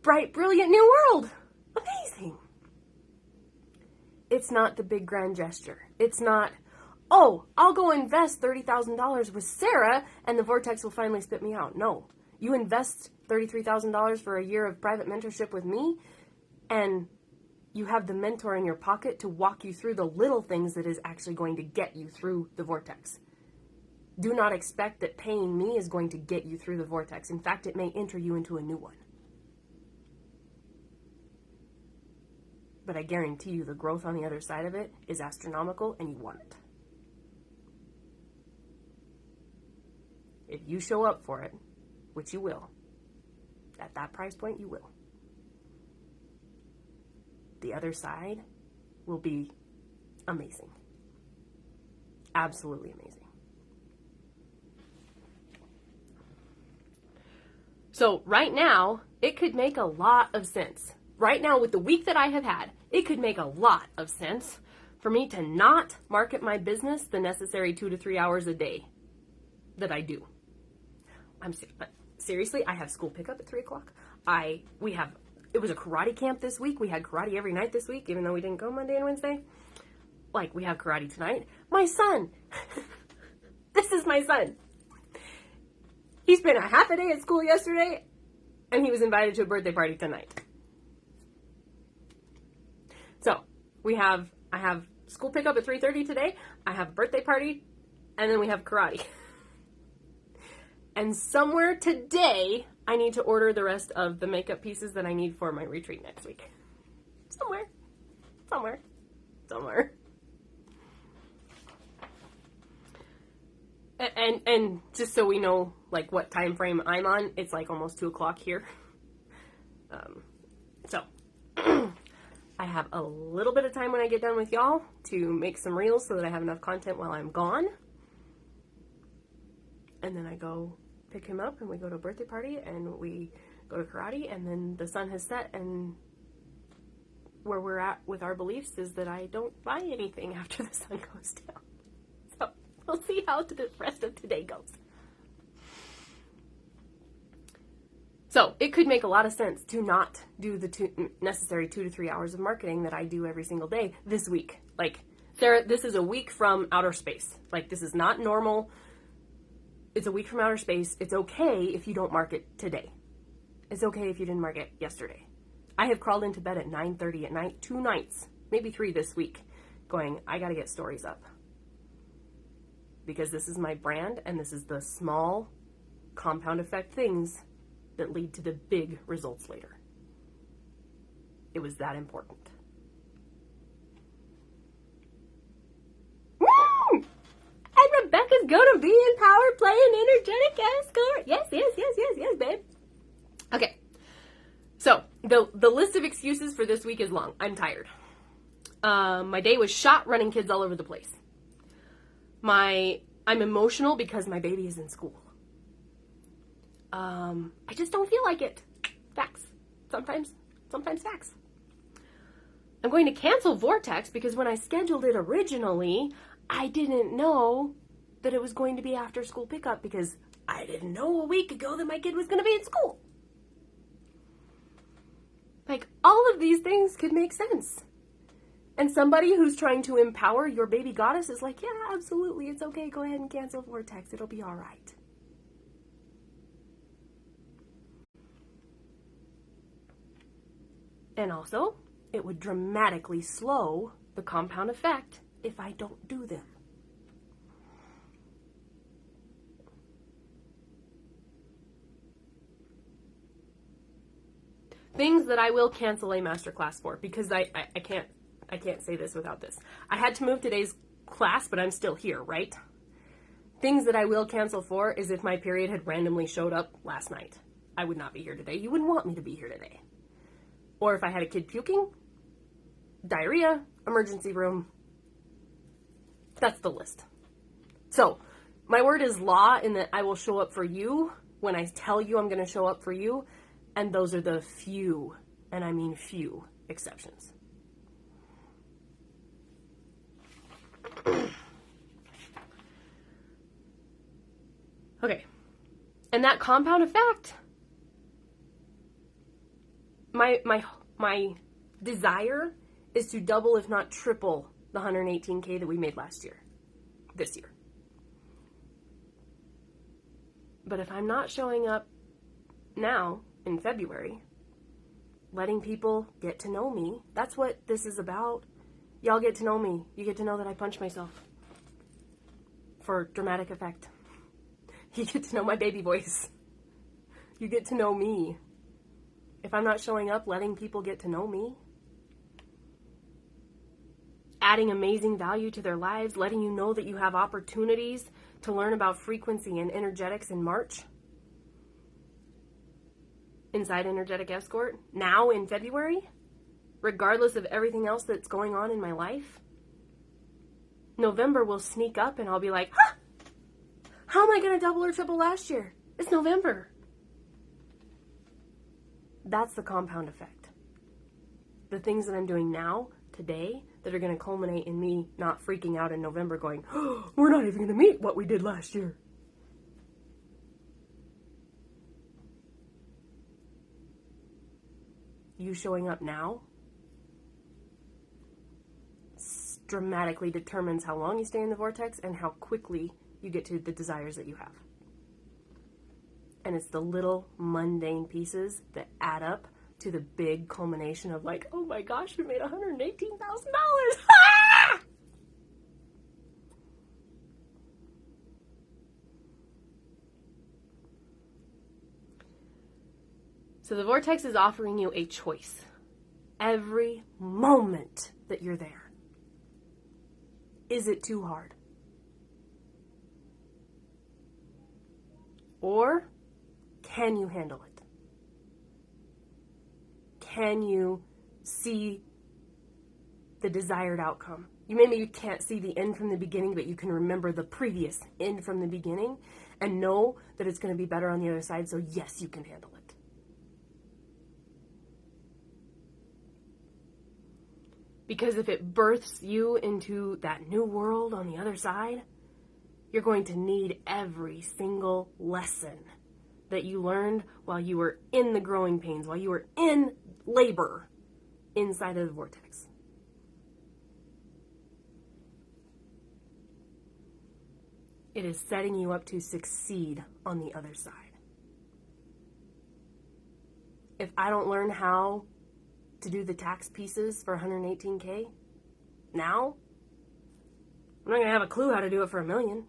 Bright, brilliant new world. Amazing. It's not the big grand gesture. It's not, oh, I'll go invest $30,000 with Sarah and the vortex will finally spit me out. No. You invest $33,000 for a year of private mentorship with me, and you have the mentor in your pocket to walk you through the little things that is actually going to get you through the vortex. Do not expect that paying me is going to get you through the vortex. In fact, it may enter you into a new one. But I guarantee you the growth on the other side of it is astronomical and you want it. If you show up for it, which you will, at that price point you will, the other side will be amazing. Absolutely amazing. So right now, it could make a lot of sense. Right now, with the week that I have had, it could make a lot of sense for me to not market my business the necessary 2 to 3 hours a day that I do. Seriously, I have school pickup at 3 o'clock. It was a karate camp this week. We had karate every night this week, even though we didn't go Monday and Wednesday. We have karate tonight. My son. This is my son. He spent a half a day at school yesterday, and he was invited to a birthday party tonight. So, I have school pickup at 3:30 today. I have a birthday party, and then we have karate. And somewhere today, I need to order the rest of the makeup pieces that I need for my retreat next week. Somewhere. And just so we know, what time frame I'm on, it's almost 2 o'clock here. So, I have a little bit of time when I get done with y'all to make some reels so that I have enough content while I'm gone. And then I go pick him up and we go to a birthday party and we go to karate, and then the sun has set, and where we're at with our beliefs is that I don't buy anything after the sun goes down. So we'll see how the rest of today goes. So it could make a lot of sense to not do the necessary 2 to 3 hours of marketing that I do every single day this week. Sarah, this is a week from outer space. This is not normal. It's a week from outer space. It's okay if you don't market today. It's okay if you didn't market yesterday. I have crawled into bed at 9:30 at night, 2 nights, maybe 3 this week, going, I got to get stories up. Because this is my brand, and this is the small compound effect things that lead to the big results later. It was that important. Woo! And Rebecca's gonna be in Power Play and Energetic Escort. Yes, babe. Okay. So, the list of excuses for this week is long. I'm tired. My day was shot running kids all over the place. My I'm emotional because my baby is in school. I just don't feel like it. Facts. Sometimes facts. I'm going to cancel Vortex because when I scheduled it originally, I didn't know that it was going to be after school pickup because I didn't know a week ago that my kid was going to be in school. Like, all of these things could make sense. And somebody who's trying to empower your baby goddess is like, yeah, absolutely, it's okay, go ahead and cancel Vortex, it'll be all right. And also, it would dramatically slow the compound effect if I don't do them. Things that I will cancel a masterclass for, because I can't say this without this. I had to move today's class, but I'm still here, right? Things that I will cancel for is if my period had randomly showed up last night. I would not be here today. You wouldn't want me to be here today. Or if I had a kid puking, diarrhea, emergency room. That's the list. So, my word is law in that I will show up for you when I tell you I'm going to show up for you, and those are the few, and I mean few, exceptions. Okay, and that compound effect, my desire is to double, if not triple, the 118K that we made this year. But if I'm not showing up now, in February, letting people get to know me, that's what this is about. Y'all get to know me. You get to know that I punch myself for dramatic effect. You get to know my baby voice. You get to know me. If I'm not showing up, letting people get to know me, adding amazing value to their lives, letting you know that you have opportunities to learn about frequency and energetics in March, inside Energetic Escort, now in February, regardless of everything else that's going on in my life, November will sneak up and I'll be like, huh, how am I going to double or triple last year? It's November. That's the compound effect. The things that I'm doing now, today, that are going to culminate in me not freaking out in November going, oh, we're not even going to meet what we did last year. You showing up now dramatically determines how long you stay in the vortex and how quickly you get to the desires that you have. And it's the little mundane pieces that add up to the big culmination of like, oh my gosh, we made $118,000. Ah! So the vortex is offering you a choice every moment that you're there. Is it too hard? Or can you handle it? Can you see the desired outcome? You can't see the end from the beginning, but you can remember the previous end from the beginning and know that it's going to be better on the other side, so yes, you can handle it. Because if it births you into that new world on the other side, you're going to need every single lesson that you learned while you were in the growing pains, while you were in labor inside of the vortex. It is setting you up to succeed on the other side. If I don't learn how to do the tax pieces for 118K now, I'm not going to have a clue how to do it for $1 million.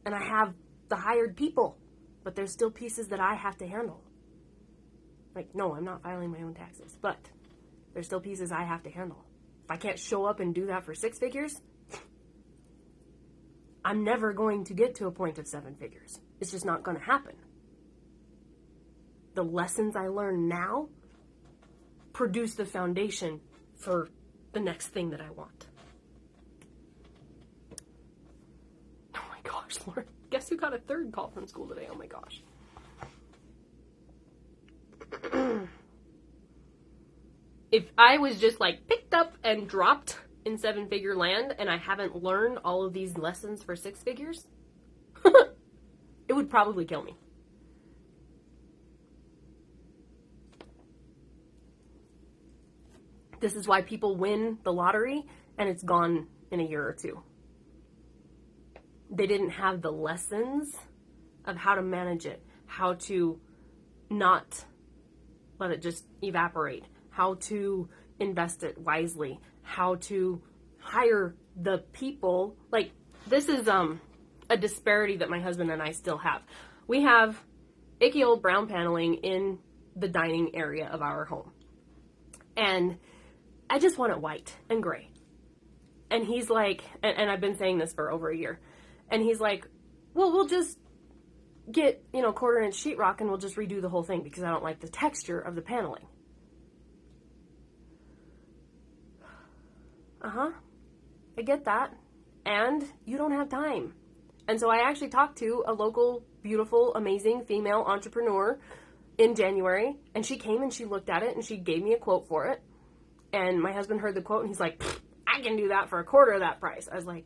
And I have the hired people, but there's still pieces that I have to handle. Like, no, I'm not filing my own taxes, but there's still pieces I have to handle. If I can't show up and do that for 6 figures, I'm never going to get to a point of 7 figures. It's just not going to happen. The lessons I learn now produce the foundation for the next thing that I want. gosh, Lauren. Guess who got a third call from school today? Oh my gosh. If I was just like picked up and dropped in 7-figure land and I haven't learned all of these lessons for 6 figures, it would probably kill me. This is why people win the lottery and it's gone in a year or two. They didn't have the lessons of how to manage it, how to not let it just evaporate, how to invest it wisely, how to hire the people. Like, this is a disparity that my husband and I still have. We have icky old brown paneling in the dining area of our home. And I just want it white and gray. And he's like, and I've been saying this for over a year, and he's like, well, we'll just get, 1/4-inch sheetrock and we'll just redo the whole thing because I don't like the texture of the paneling. I get that. And you don't have time. And so I actually talked to a local, beautiful, amazing female entrepreneur in January, and she came and she looked at it and she gave me a quote for it. And my husband heard the quote and he's like, I can do that for 1/4 of that price. I was like,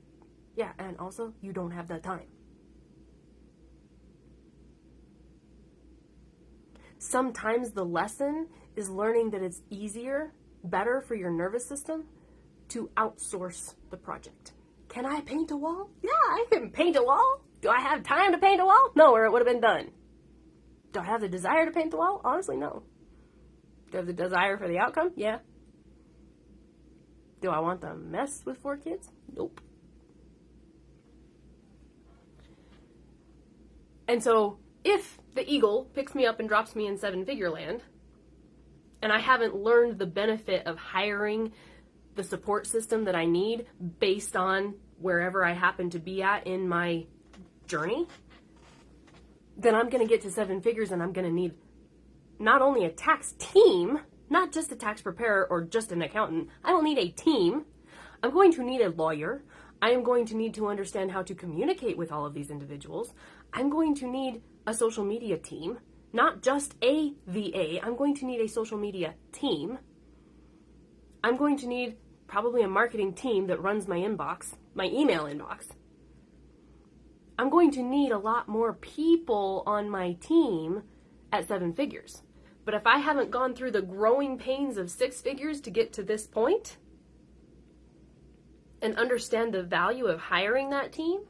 yeah, and also you don't have the time. Sometimes the lesson is learning that it's easier, better for your nervous system to outsource the project. Can I paint a wall? Yeah, I can paint a wall. Do I have time to paint a wall? No, or it would have been done. Do I have the desire to paint the wall? Honestly, no. Do I have the desire for the outcome? Yeah. Do I want to mess with 4 kids? Nope. And so if the eagle picks me up and drops me in 7-figure land, and I haven't learned the benefit of hiring the support system that I need based on wherever I happen to be at in my journey, then I'm going to get to 7 figures and I'm going to need not only a tax team, not just a tax preparer or just an accountant. I don't need a team. I'm going to need a lawyer. I am going to need to understand how to communicate with all of these individuals. I'm going to need a social media team, not just a VA. I'm going to need a social media team. I'm going to need probably a marketing team that runs my inbox, my email inbox. I'm going to need a lot more people on my team at 7 figures. But if I haven't gone through the growing pains of 6 figures to get to this point and understand the value of hiring that team,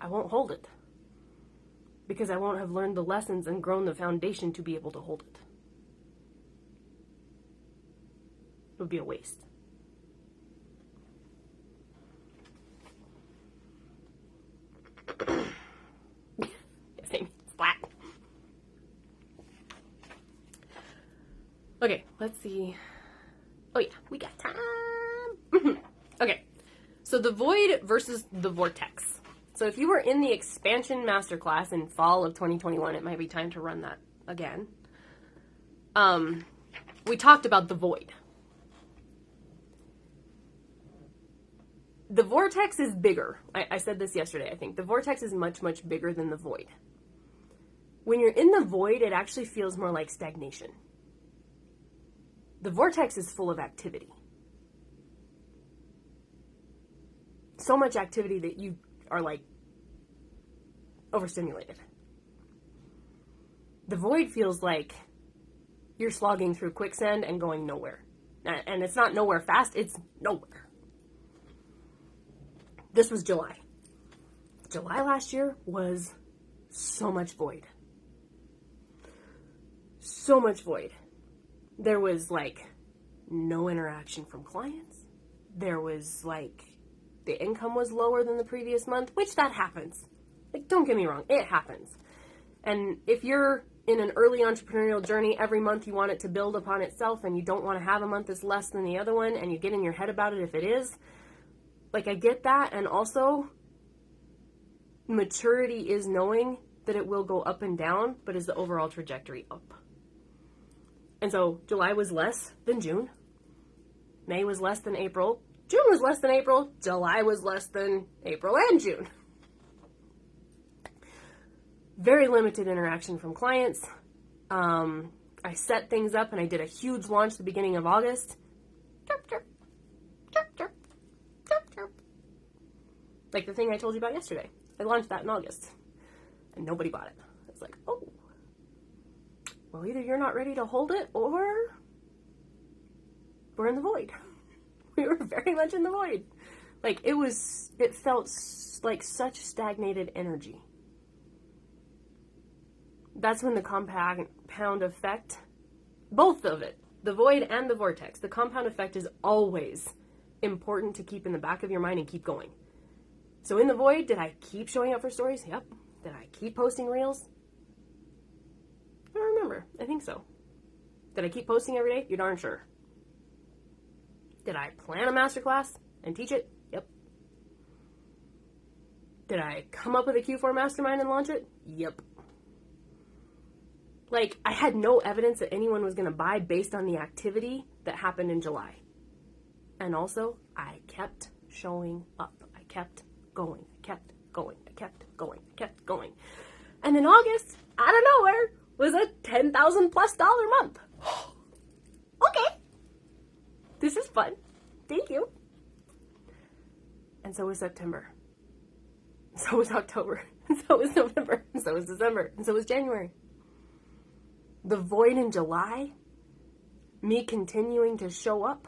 I won't hold it because I won't have learned the lessons and grown the foundation to be able to hold it. It would be a waste. Same. Splat. Okay, let's see. Oh yeah, we got time. Okay, so the void versus the vortex. So if you were in the expansion masterclass in fall of 2021, it might be time to run that again. We talked about the void. The vortex is bigger. I said this yesterday, I think. The vortex is much, much bigger than the void. When you're in the void, it actually feels more like stagnation. The vortex is full of activity. So much activity that you are like overstimulated. The void feels like you're slogging through quicksand and going nowhere. And it's not nowhere fast, it's nowhere. This was July. July last year was so much void. So much void. There was like no interaction from clients. There was like the income was lower than the previous month, which that happens. Like, don't get me wrong, it happens. And if you're in an early entrepreneurial journey, every month you want it to build upon itself and you don't want to have a month that's less than the other one and you get in your head about it if it is. Like, I get that. And also, maturity is knowing that it will go up and down, but is the overall trajectory up? And so July was less than June. May was less than April. June was less than April. July was less than April and June. Very limited interaction from clients. I set things up and I did a huge launch at the beginning of August. Chirp, chirp, chirp, chirp, chirp, chirp. Like the thing I told you about yesterday. I launched that in August. And nobody bought it. It's like, oh. Well, either you're not ready to hold it or we're in the void. We were very much in the void. Like it felt like such stagnated energy. That's when the compound effect, both of it, the void and the vortex, the compound effect is always important to keep in the back of your mind and keep going. So in the void, did I keep showing up for stories? Yep. Did I keep posting reels? I don't remember. I think so. Did I keep posting every day? You're darn sure. Did I plan a masterclass and teach it? Yep. Did I come up with a Q4 mastermind and launch it? Yep. Like, I had no evidence that anyone was going to buy based on the activity that happened in July. And also, I kept showing up. I kept going. I kept going. I kept going. I kept going. And in August, out of nowhere, was a $10,000+ month. Okay. This is fun. Thank you. And so was September. So was October. And so was November. And so was December. And so was January. The void in July, me continuing to show up.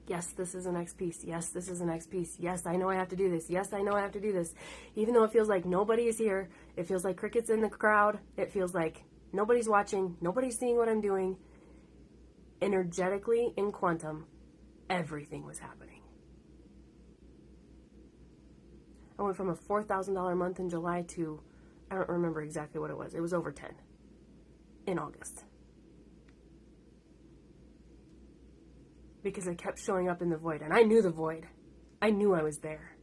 Yes, this is the next piece. Yes, this is the next piece. Yes, I know I have to do this. Yes, I know I have to do this. Even though it feels like nobody is here, it feels like crickets in the crowd, it feels like nobody's watching, nobody's seeing what I'm doing. Energetically, in quantum, everything was happening. I went from a $4,000 month in July to, I don't remember exactly what it was. It was over 10 in August. Because I kept showing up in the void, and I knew the void. I knew I was there.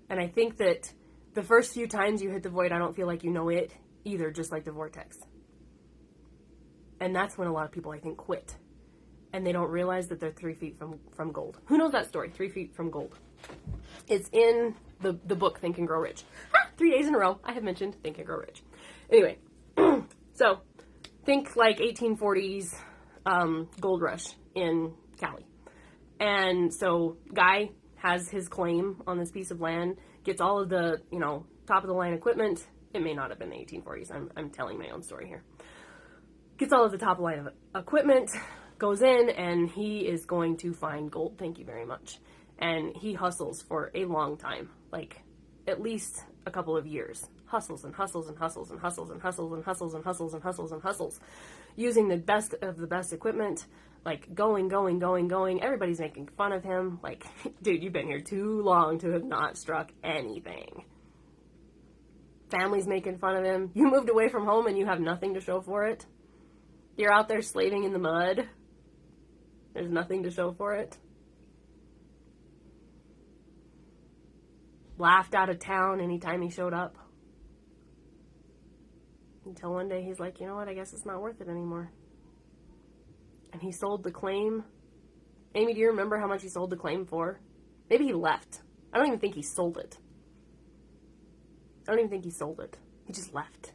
And I think that the first few times you hit the void, I don't feel like you know it either, just like the vortex. And that's when a lot of people, I think, quit. And they don't realize that they're 3 feet from gold. Who knows that story, 3 feet from gold? It's in the book, Think and Grow Rich. 3 days in a row, I have mentioned Think and Grow Rich. Anyway, so think like 1840s gold rush in Cali. And so guy has his claim on this piece of land, gets all of the, top of the line equipment. It may not have been the 1840s. I'm telling my own story here. Gets all of the top line of equipment, goes in, and he is going to find gold. Thank you very much. And he hustles for a long time, like at least a couple of years. Hustles and hustles and hustles and hustles and hustles and hustles and hustles and hustles and hustles, using the best of the best equipment, like going. Everybody's making fun of him. Like, dude, you've been here too long to have not struck anything. Family's making fun of him. You moved away from home and you have nothing to show for it. You're out there slaving in the mud. There's nothing to show for it. Laughed out of town anytime he showed up. Until one day he's like, you know what, I guess it's not worth it anymore. And he sold the claim. Amy, do you remember how much he sold the claim for? Maybe he left. I don't even think he sold it. He just left.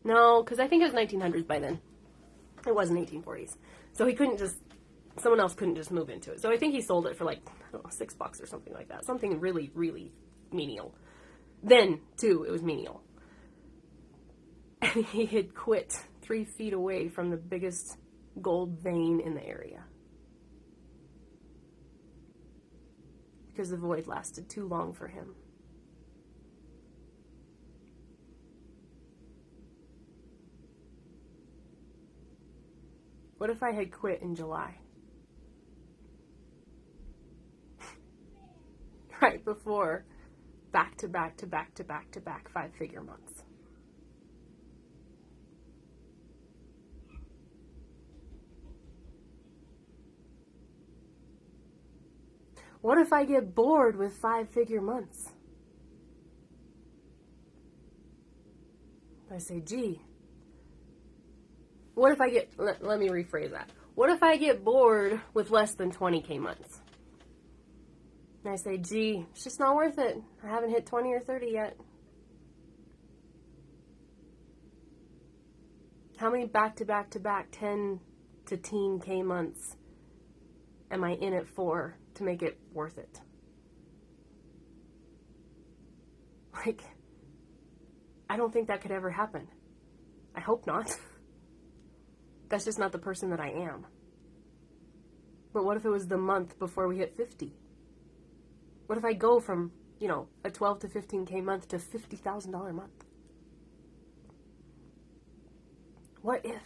No, because I think it was 1900s by then. It wasn't 1840s. So he couldn't just, someone else couldn't just move into it. So I think he sold it for like, I don't know, $6 or something like that. Something really, really menial. Then, too, it was menial. And he had quit 3 feet away from the biggest gold vein in the area. Because the void lasted too long for him. What if I had quit in July? Right before back to back 5-figure months. What if I get bored with 5-figure months? I say, gee, What if I get, let me rephrase that. What if I get bored with less than 20K months? And I say, gee, it's just not worth it. I haven't hit 20 or 30 yet. How many back-to-back-to-back 10 to teen K months am I in it for to make it worth it? Like, I don't think that could ever happen. I hope not. That's just not the person that I am. But what if it was the month before we hit 50? What if I go from, a 12 to 15K month to $50,000 a month? What if?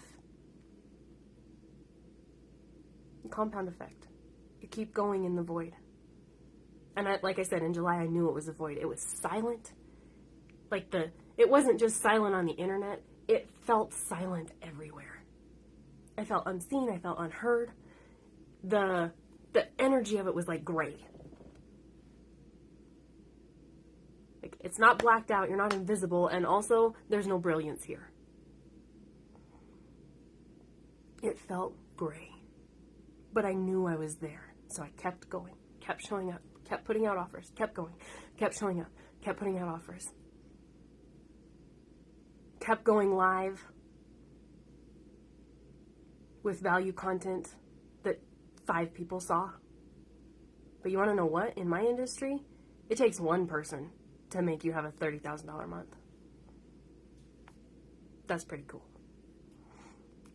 Compound effect. You keep going in the void. And like I said, in July, I knew it was a void. It was silent. It wasn't just silent on the internet. It felt silent everywhere. I felt unseen. I felt unheard. The energy of it was like gray. Like, it's not blacked out. You're not invisible. And also, there's no brilliance here. It felt gray. But I knew I was there. So I kept going, kept showing up, kept putting out offers, kept going, kept showing up, kept putting out offers. Kept going live with value content that 5 people saw. But you want to know what? In my industry, it takes one person to make you have a $30,000 a month. That's pretty cool.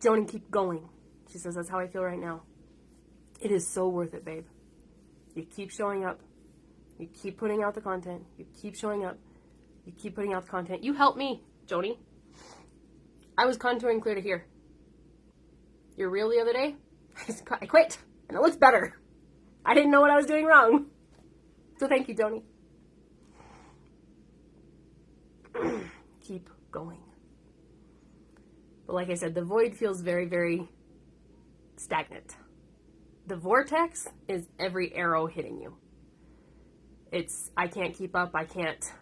Joni, keep going. She says, that's how I feel right now. It is so worth it, babe. You keep showing up. You keep putting out the content. You keep showing up. You keep putting out the content. You help me, Joni. I was contouring clear to here. Your reel the other day, I quit, and it looks better. I didn't know what I was doing wrong. So thank you, Joni. Keep going. But like I said, the void feels very, very stagnant. The vortex is every arrow hitting you. I can't keep up. I can't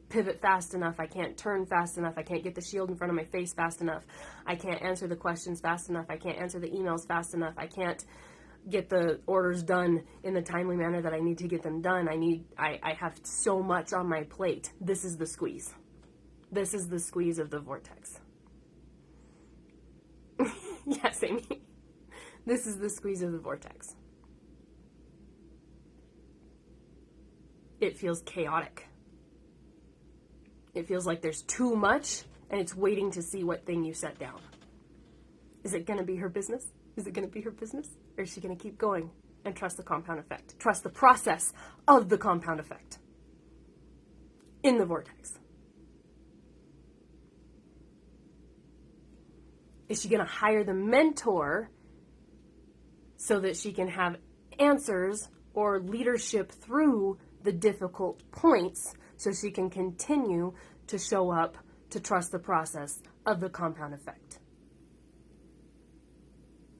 pivot fast enough. I can't turn fast enough. I can't get the shield in front of my face fast enough. I can't answer the questions fast enough. I can't answer the emails fast enough. I can't get the orders done in the timely manner that I need to get them done. I have so much on my plate. This is the squeeze. This is the squeeze of the vortex. Yes, Amy. This is the squeeze of the vortex. It feels chaotic. It feels like there's too much, and it's waiting to see what thing you set down. Is it going to be her business? Is it going to be her business? Or is she going to keep going and trust the compound effect? Trust the process of the compound effect in the vortex. Is she going to hire the mentor so that she can have answers or leadership through the difficult points so she can continue to show up to trust the process of the compound effect?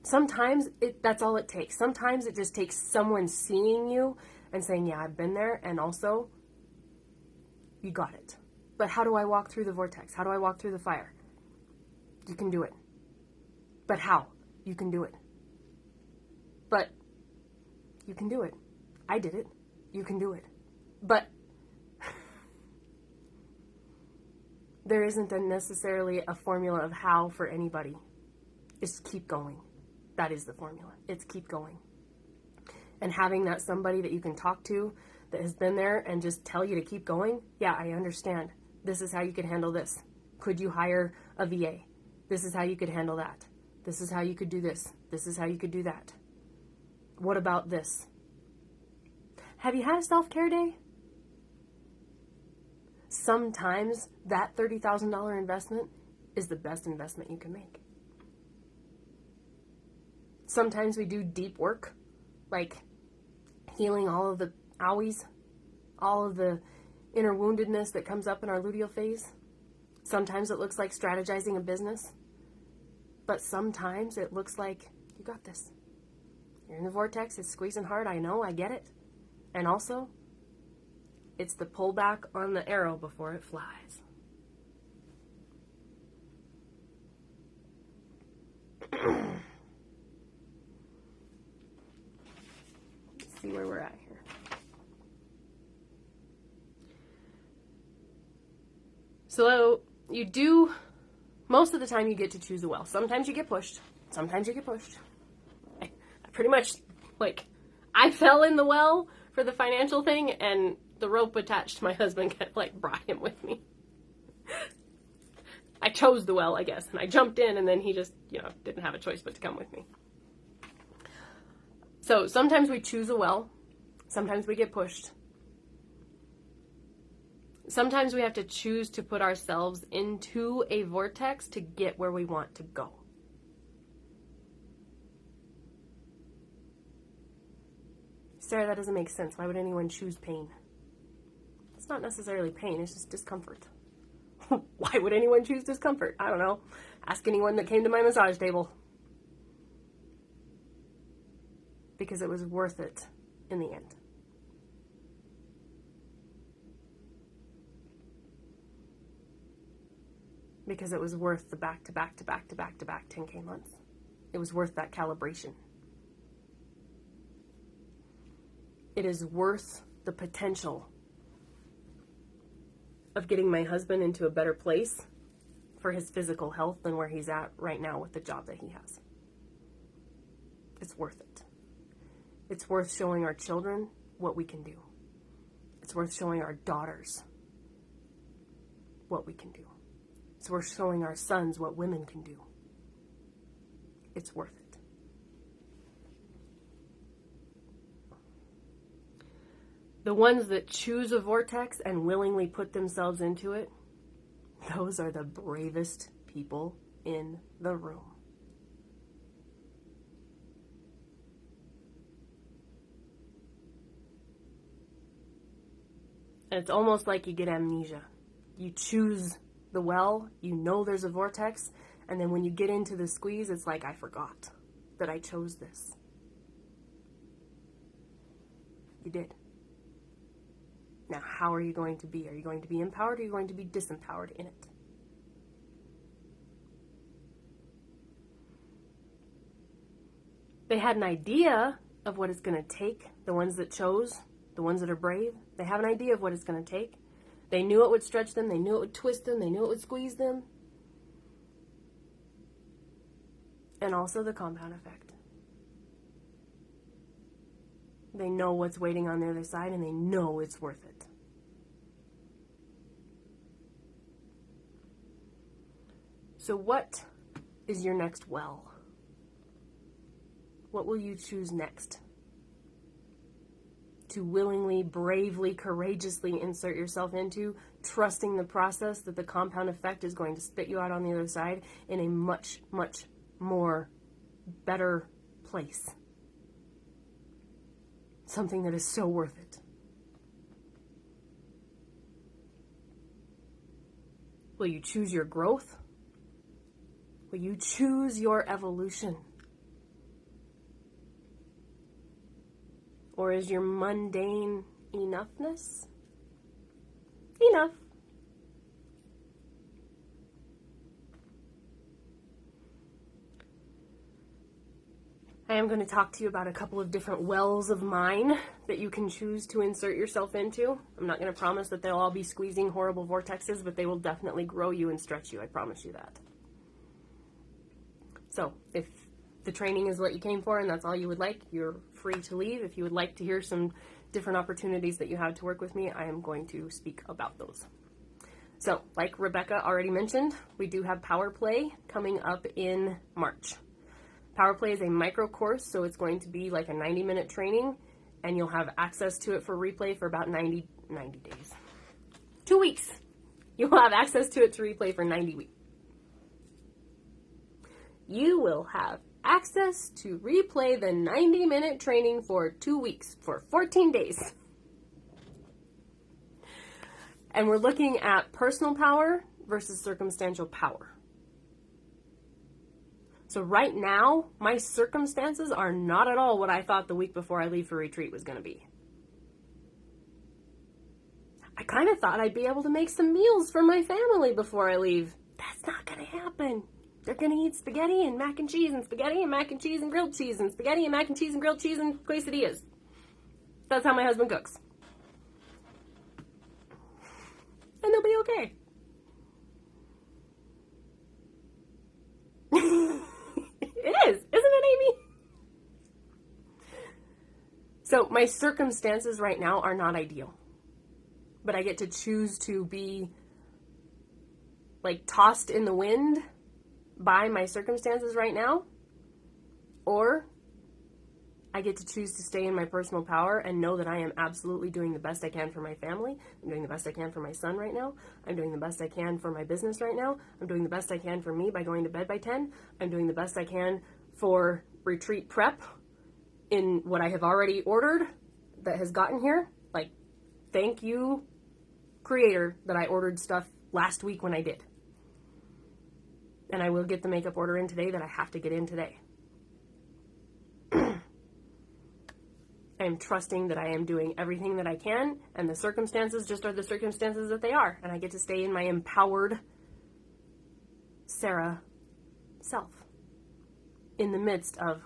Sometimes that's all it takes. Sometimes it just takes someone seeing you and saying, yeah, I've been there, and also, you got it. But how do I walk through the vortex? How do I walk through the fire? You can do it. But how? You can do it. But you can do it. I did it. You can do it. But there isn't necessarily a formula of how for anybody. It's keep going. That is the formula. It's keep going. And having that somebody that you can talk to that has been there and just tell you to keep going. Yeah, I understand. This is how you could handle this. Could you hire a VA? This is how you could handle that. This is how you could do this. This is how you could do that. What about this? Have you had a self-care day? Sometimes that $30,000 investment is the best investment you can make. Sometimes we do deep work, like healing all of the owies, all of the inner woundedness that comes up in our luteal phase. Sometimes it looks like strategizing a business, but sometimes it looks like you got this. You're in the vortex, it's squeezing hard, I know, I get it. And also, it's the pullback on the arrow before it flies. see where we're at here. So you do, most of the time you get to choose a well. Sometimes you get pushed. Sometimes you get pushed. I pretty much, like, I fell in the well for the financial thing, and the rope attached to my husband kind of, like, brought him with me. I chose the well, I guess, and I jumped in, and then he just, you know, didn't have a choice but to come with me. So sometimes we choose a well. Sometimes we get pushed. Sometimes we have to choose to put ourselves into a vortex to get where we want to go. Sarah, that doesn't make sense. Why would anyone choose pain? It's not necessarily pain, it's just discomfort. Why would anyone choose discomfort? I don't know. Ask anyone that came to my massage table. Because it was worth it in the end. Because it was worth the back-to-back 10K months. It was worth that calibration. It is worth the potential of getting my husband into a better place for his physical health than where he's at right now with the job that he has. It's worth it. It's worth showing our children what we can do. It's worth showing our daughters what we can do. It's worth showing our sons what women can do. It's worth it. The ones that choose a vortex and willingly put themselves into it, those are the bravest people in the room. And it's almost like you get amnesia. You choose the well, you know there's a vortex, and then when you get into the squeeze, it's like, I forgot that I chose this. You did. Now, how are you going to be? Are you going to be empowered or are you going to be disempowered in it? They had an idea of what it's going to take, the ones that chose, the ones that are brave. They have an idea of what it's going to take. They knew it would stretch them. They knew it would twist them. They knew it would squeeze them. And also the compound effect. They know what's waiting on the other side, and they know it's worth it. So what is your next well? What will you choose next? To willingly, bravely, courageously insert yourself into, trusting the process that the compound effect is going to spit you out on the other side in a much, much more better place. Something that is so worth it. Will you choose your growth? Will you choose your evolution? Or is your mundane enoughness enough? I am going to talk to you about a couple of different wells of mine that you can choose to insert yourself into. I'm not going to promise that they'll all be squeezing horrible vortexes, but they will definitely grow you and stretch you. I promise you that. So, if the training is what you came for and that's all you would like, you're free to leave. If you would like to hear some different opportunities that you have to work with me, I am going to speak about those. So, like Rebecca already mentioned, we do have Power Play coming up in March. Power Play is a micro course, so it's going to be like a 90-minute training, and you'll have access to it for replay for about 90 days. 2 weeks. You'll have access to it to replay for 90 weeks. You will have access to replay the 90-minute training for 2 weeks, for 14 days. And we're looking at personal power versus circumstantial power. So right now, my circumstances are not at all what I thought the week before I leave for retreat was going to be. I kind of thought I'd be able to make some meals for my family before I leave. That's not going to happen. They're going to eat spaghetti and mac and cheese and spaghetti and mac and cheese and grilled cheese and spaghetti and mac and cheese and grilled cheese and quesadillas. That's how my husband cooks. And they'll be okay. It is, isn't it, Amy? So my circumstances right now are not ideal. But I get to choose to be like tossed in the wind by my circumstances right now, or I get to choose to stay in my personal power and know that I am absolutely doing the best I can for my family. I'm doing the best I can for my son right now. I'm doing the best I can for my business right now. I'm doing the best I can for me by going to bed by 10. I'm doing the best I can for retreat prep in what I have already ordered that has gotten here. Like, thank you, Creator, that I ordered stuff last week when I did. And I will get the makeup order in today that I have to get in today. I am trusting that I am doing everything that I can, and the circumstances just are the circumstances that they are, and I get to stay in my empowered Sarah self in the midst of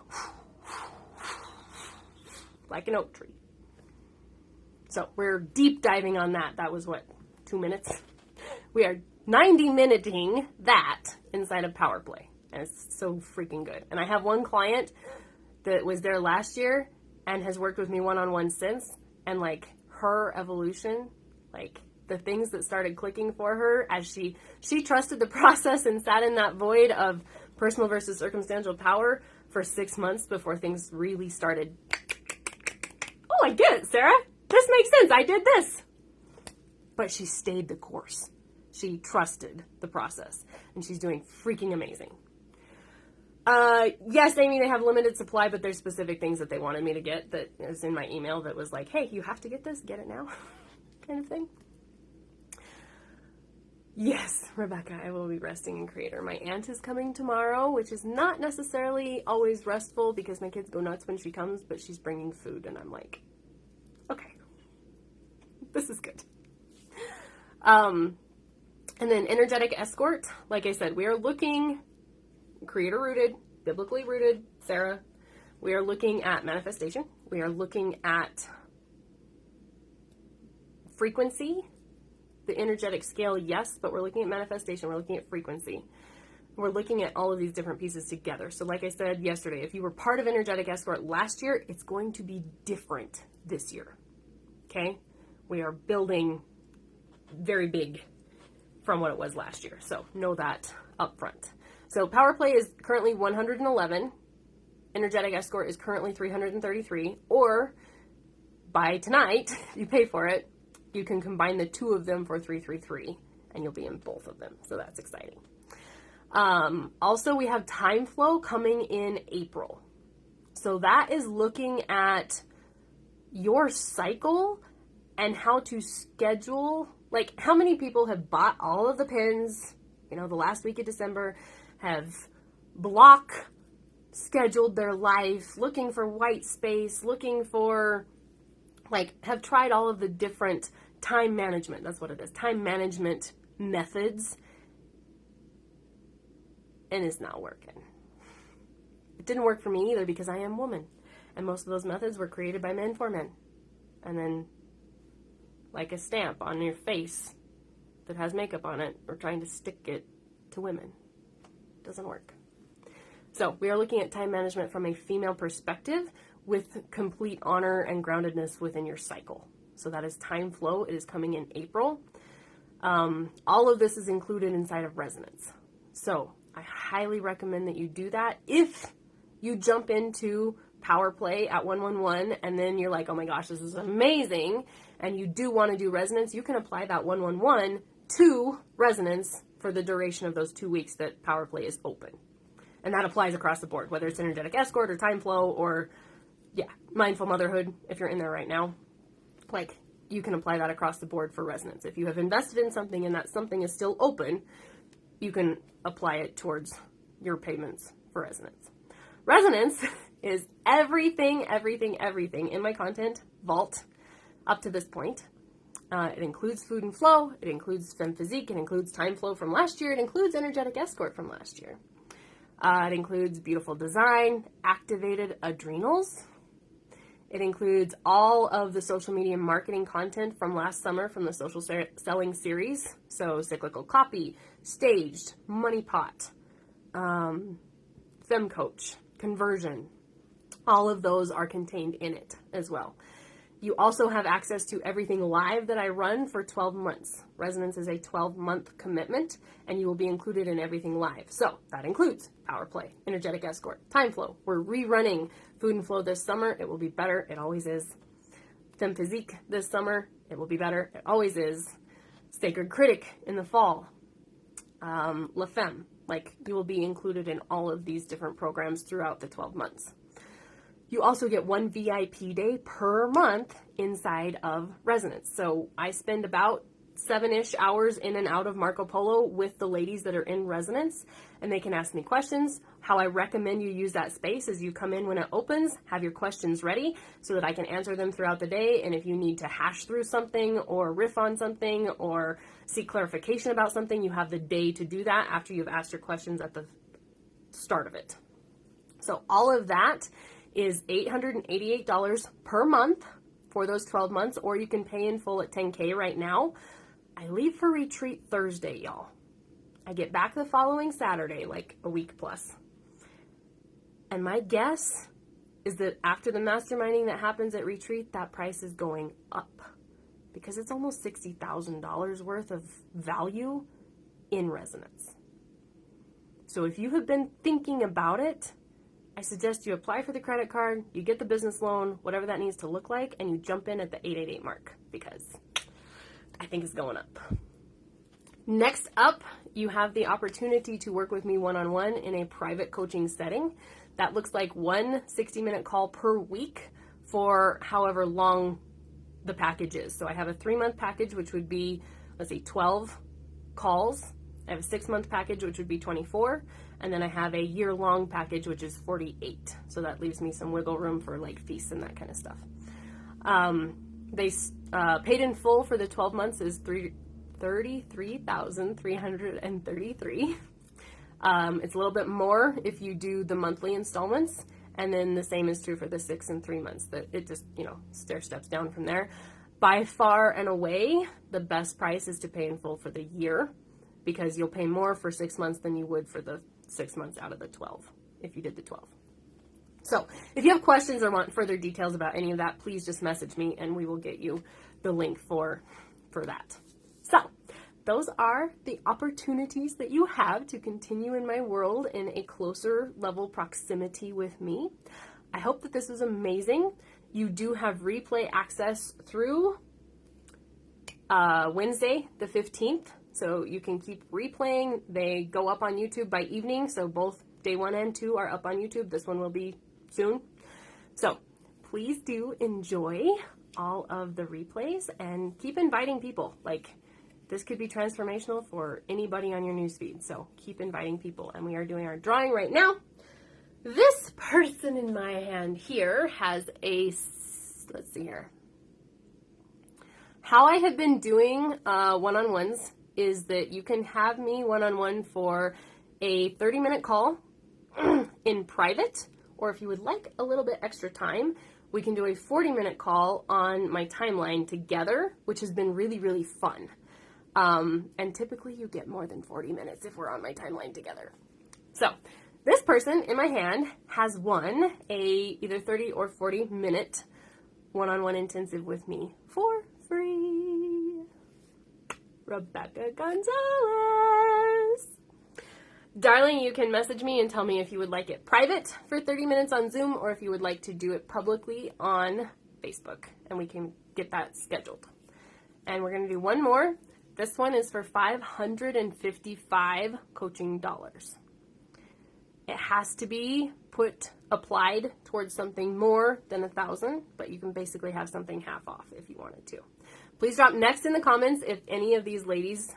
like an oak tree. So we're deep diving on that. That was what, 2 minutes? We are 90-minuting that inside of Power Play, and it's so freaking good. And I have one client that was there last year and has worked with me one-on-one since, and like her evolution, like the things that started clicking for her as she trusted the process and sat in that void of personal versus circumstantial power for 6 months before things really started. Oh, I get it, Sarah. This makes sense. I did this. But she stayed the course. She trusted the process, and she's doing freaking amazing. Yes, Amy, they have limited supply, but there's specific things that they wanted me to get that is in my email that was like, hey, you have to get this, get it now, kind of thing. Yes, Rebecca, I will be resting in Creator. My aunt is coming tomorrow, which is not necessarily always restful because my kids go nuts when she comes, but she's bringing food, and I'm like, okay, this is good. And then energetic escort, like I said, we are looking Creator rooted, biblically rooted, Sarah. We are looking at manifestation. We are looking at frequency, the energetic scale, yes, but we're looking at manifestation. We're looking at frequency. We're looking at all of these different pieces together. So like I said yesterday, if you were part of energetic escort last year, it's going to be different this year. Okay? We are building very big from what it was last year. So know that up front. So Power Play is currently 111. Energetic Escort is currently 333. Or by tonight, if you pay for it, you can combine the two of them for 333, and you'll be in both of them. So that's exciting. Also, we have Time Flow coming in April. So that is looking at your cycle and how to schedule, like how many people have bought all of the pins, the last week of December, have block scheduled their life, looking for white space, looking for, have tried all of the different time management, that's what it is, time management methods, and it's not working. It didn't work for me either because I am woman, and most of those methods were created by men for men. And then, like a stamp on your face that has makeup on it, or trying to stick it to women. Doesn't work. So we are looking at time management from a female perspective with complete honor and groundedness within your cycle. So that is Time Flow. It is coming in April. All of this is included inside of Resonance. So I highly recommend that you do that. If you jump into Power Play at 111 and then you're like, oh my gosh, this is amazing, and you do want to do Resonance, you can apply that 111 to Resonance for the duration of those 2 weeks that Power Play is open. And that applies across the board, whether it's Energetic Escort or Time Flow or, Mindful Motherhood, if you're in there right now. You can apply that across the board for Resonance. If you have invested in something and that something is still open, you can apply it towards your payments for Resonance. Resonance is everything in my content vault up to this point. It includes Food and Flow, it includes Femme Physique, it includes Time Flow from last year, it includes Energetic Escort from last year. It includes Beautiful Design, Activated Adrenals. It includes all of the social media marketing content from last summer from the social selling series. So cyclical copy, staged, money pot, fem coach, conversion. All of those are contained in it as well. You also have access to everything live that I run for 12 months. Resonance is a 12-month commitment, and you will be included in everything live. So that includes Power Play, Energetic Escort, Time Flow. We're rerunning Food and Flow this summer. It will be better. It always is. Femme Physique this summer. It will be better. It always is. Sacred Critic in the fall. La Femme. Like, you will be included in all of these different programs throughout the 12 months. You also get one VIP day per month inside of Resonance. So I spend about 7-ish hours in and out of Marco Polo with the ladies that are in Resonance, and they can ask me questions. How I recommend you use that space is you come in when it opens, have your questions ready so that I can answer them throughout the day. And if you need to hash through something or riff on something or seek clarification about something, you have the day to do that after you've asked your questions at the start of it. So all of that is $888 per month for those 12 months, or you can pay in full at $10K right now. I leave for retreat Thursday, y'all. I get back the following Saturday, like a week plus. And my guess is that after the masterminding that happens at retreat, that price is going up because it's almost $60,000 worth of value in Resonance. So if you have been thinking about it, I suggest you apply for the credit card, you get the business loan, whatever that needs to look like, and you jump in at the 888 mark because I think it's going up. Next up, you have the opportunity to work with me one-on-one in a private coaching setting. That looks like one 60-minute call per week for however long the package is. So I have a 3-month package, which would be, 12 calls. I have a 6-month package, which would be 24. And then I have a year-long package, which is 48. So that leaves me some wiggle room for like feasts and that kind of stuff. They paid in full for the 12 months is $33,333. It's a little bit more if you do the monthly installments. And then the same is true for the 6 and 3 months. That it just, stair steps down from there. By far and away, the best price is to pay in full for the year, because you'll pay more for 6 months than you would for the 6 months out of the 12, if you did the 12. So if you have questions or want further details about any of that, please just message me and we will get you the link for that. So those are the opportunities that you have to continue in my world in a closer level proximity with me. I hope that this was amazing. You do have replay access through Wednesday the 15th. So you can keep replaying. They go up on YouTube by evening. So both day 1 and 2 are up on YouTube. This one will be soon. So please do enjoy all of the replays and keep inviting people. Like, this could be transformational for anybody on your newsfeed. So keep inviting people. And we are doing our drawing right now. This person in my hand here has let's see here. How I have been doing one-on-ones is that you can have me one-on-one for a 30-minute call in private, or if you would like a little bit extra time, we can do a 40-minute call on my timeline together, which has been really, really fun. And typically you get more than 40 minutes if we're on my timeline together. So this person in my hand has won a either 30 or 40-minute one-on-one intensive with me for free. Rebecca Gonzalez. Darling, you can message me and tell me if you would like it private for 30 minutes on Zoom or if you would like to do it publicly on Facebook, and we can get that scheduled. And we're going to do one more. This one is for $555 coaching dollars. It has to be applied towards something more than 1,000, but you can basically have something half off if you wanted to. Please drop next in the comments if any of these ladies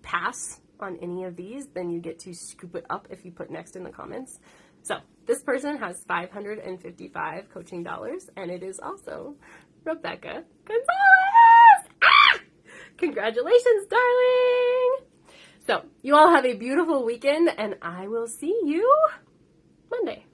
pass on any of these, then you get to scoop it up if you put next in the comments. So this person has $555 coaching dollars, and it is also Rebecca Gonzalez. Ah! Congratulations, darling. So you all have a beautiful weekend, and I will see you Monday.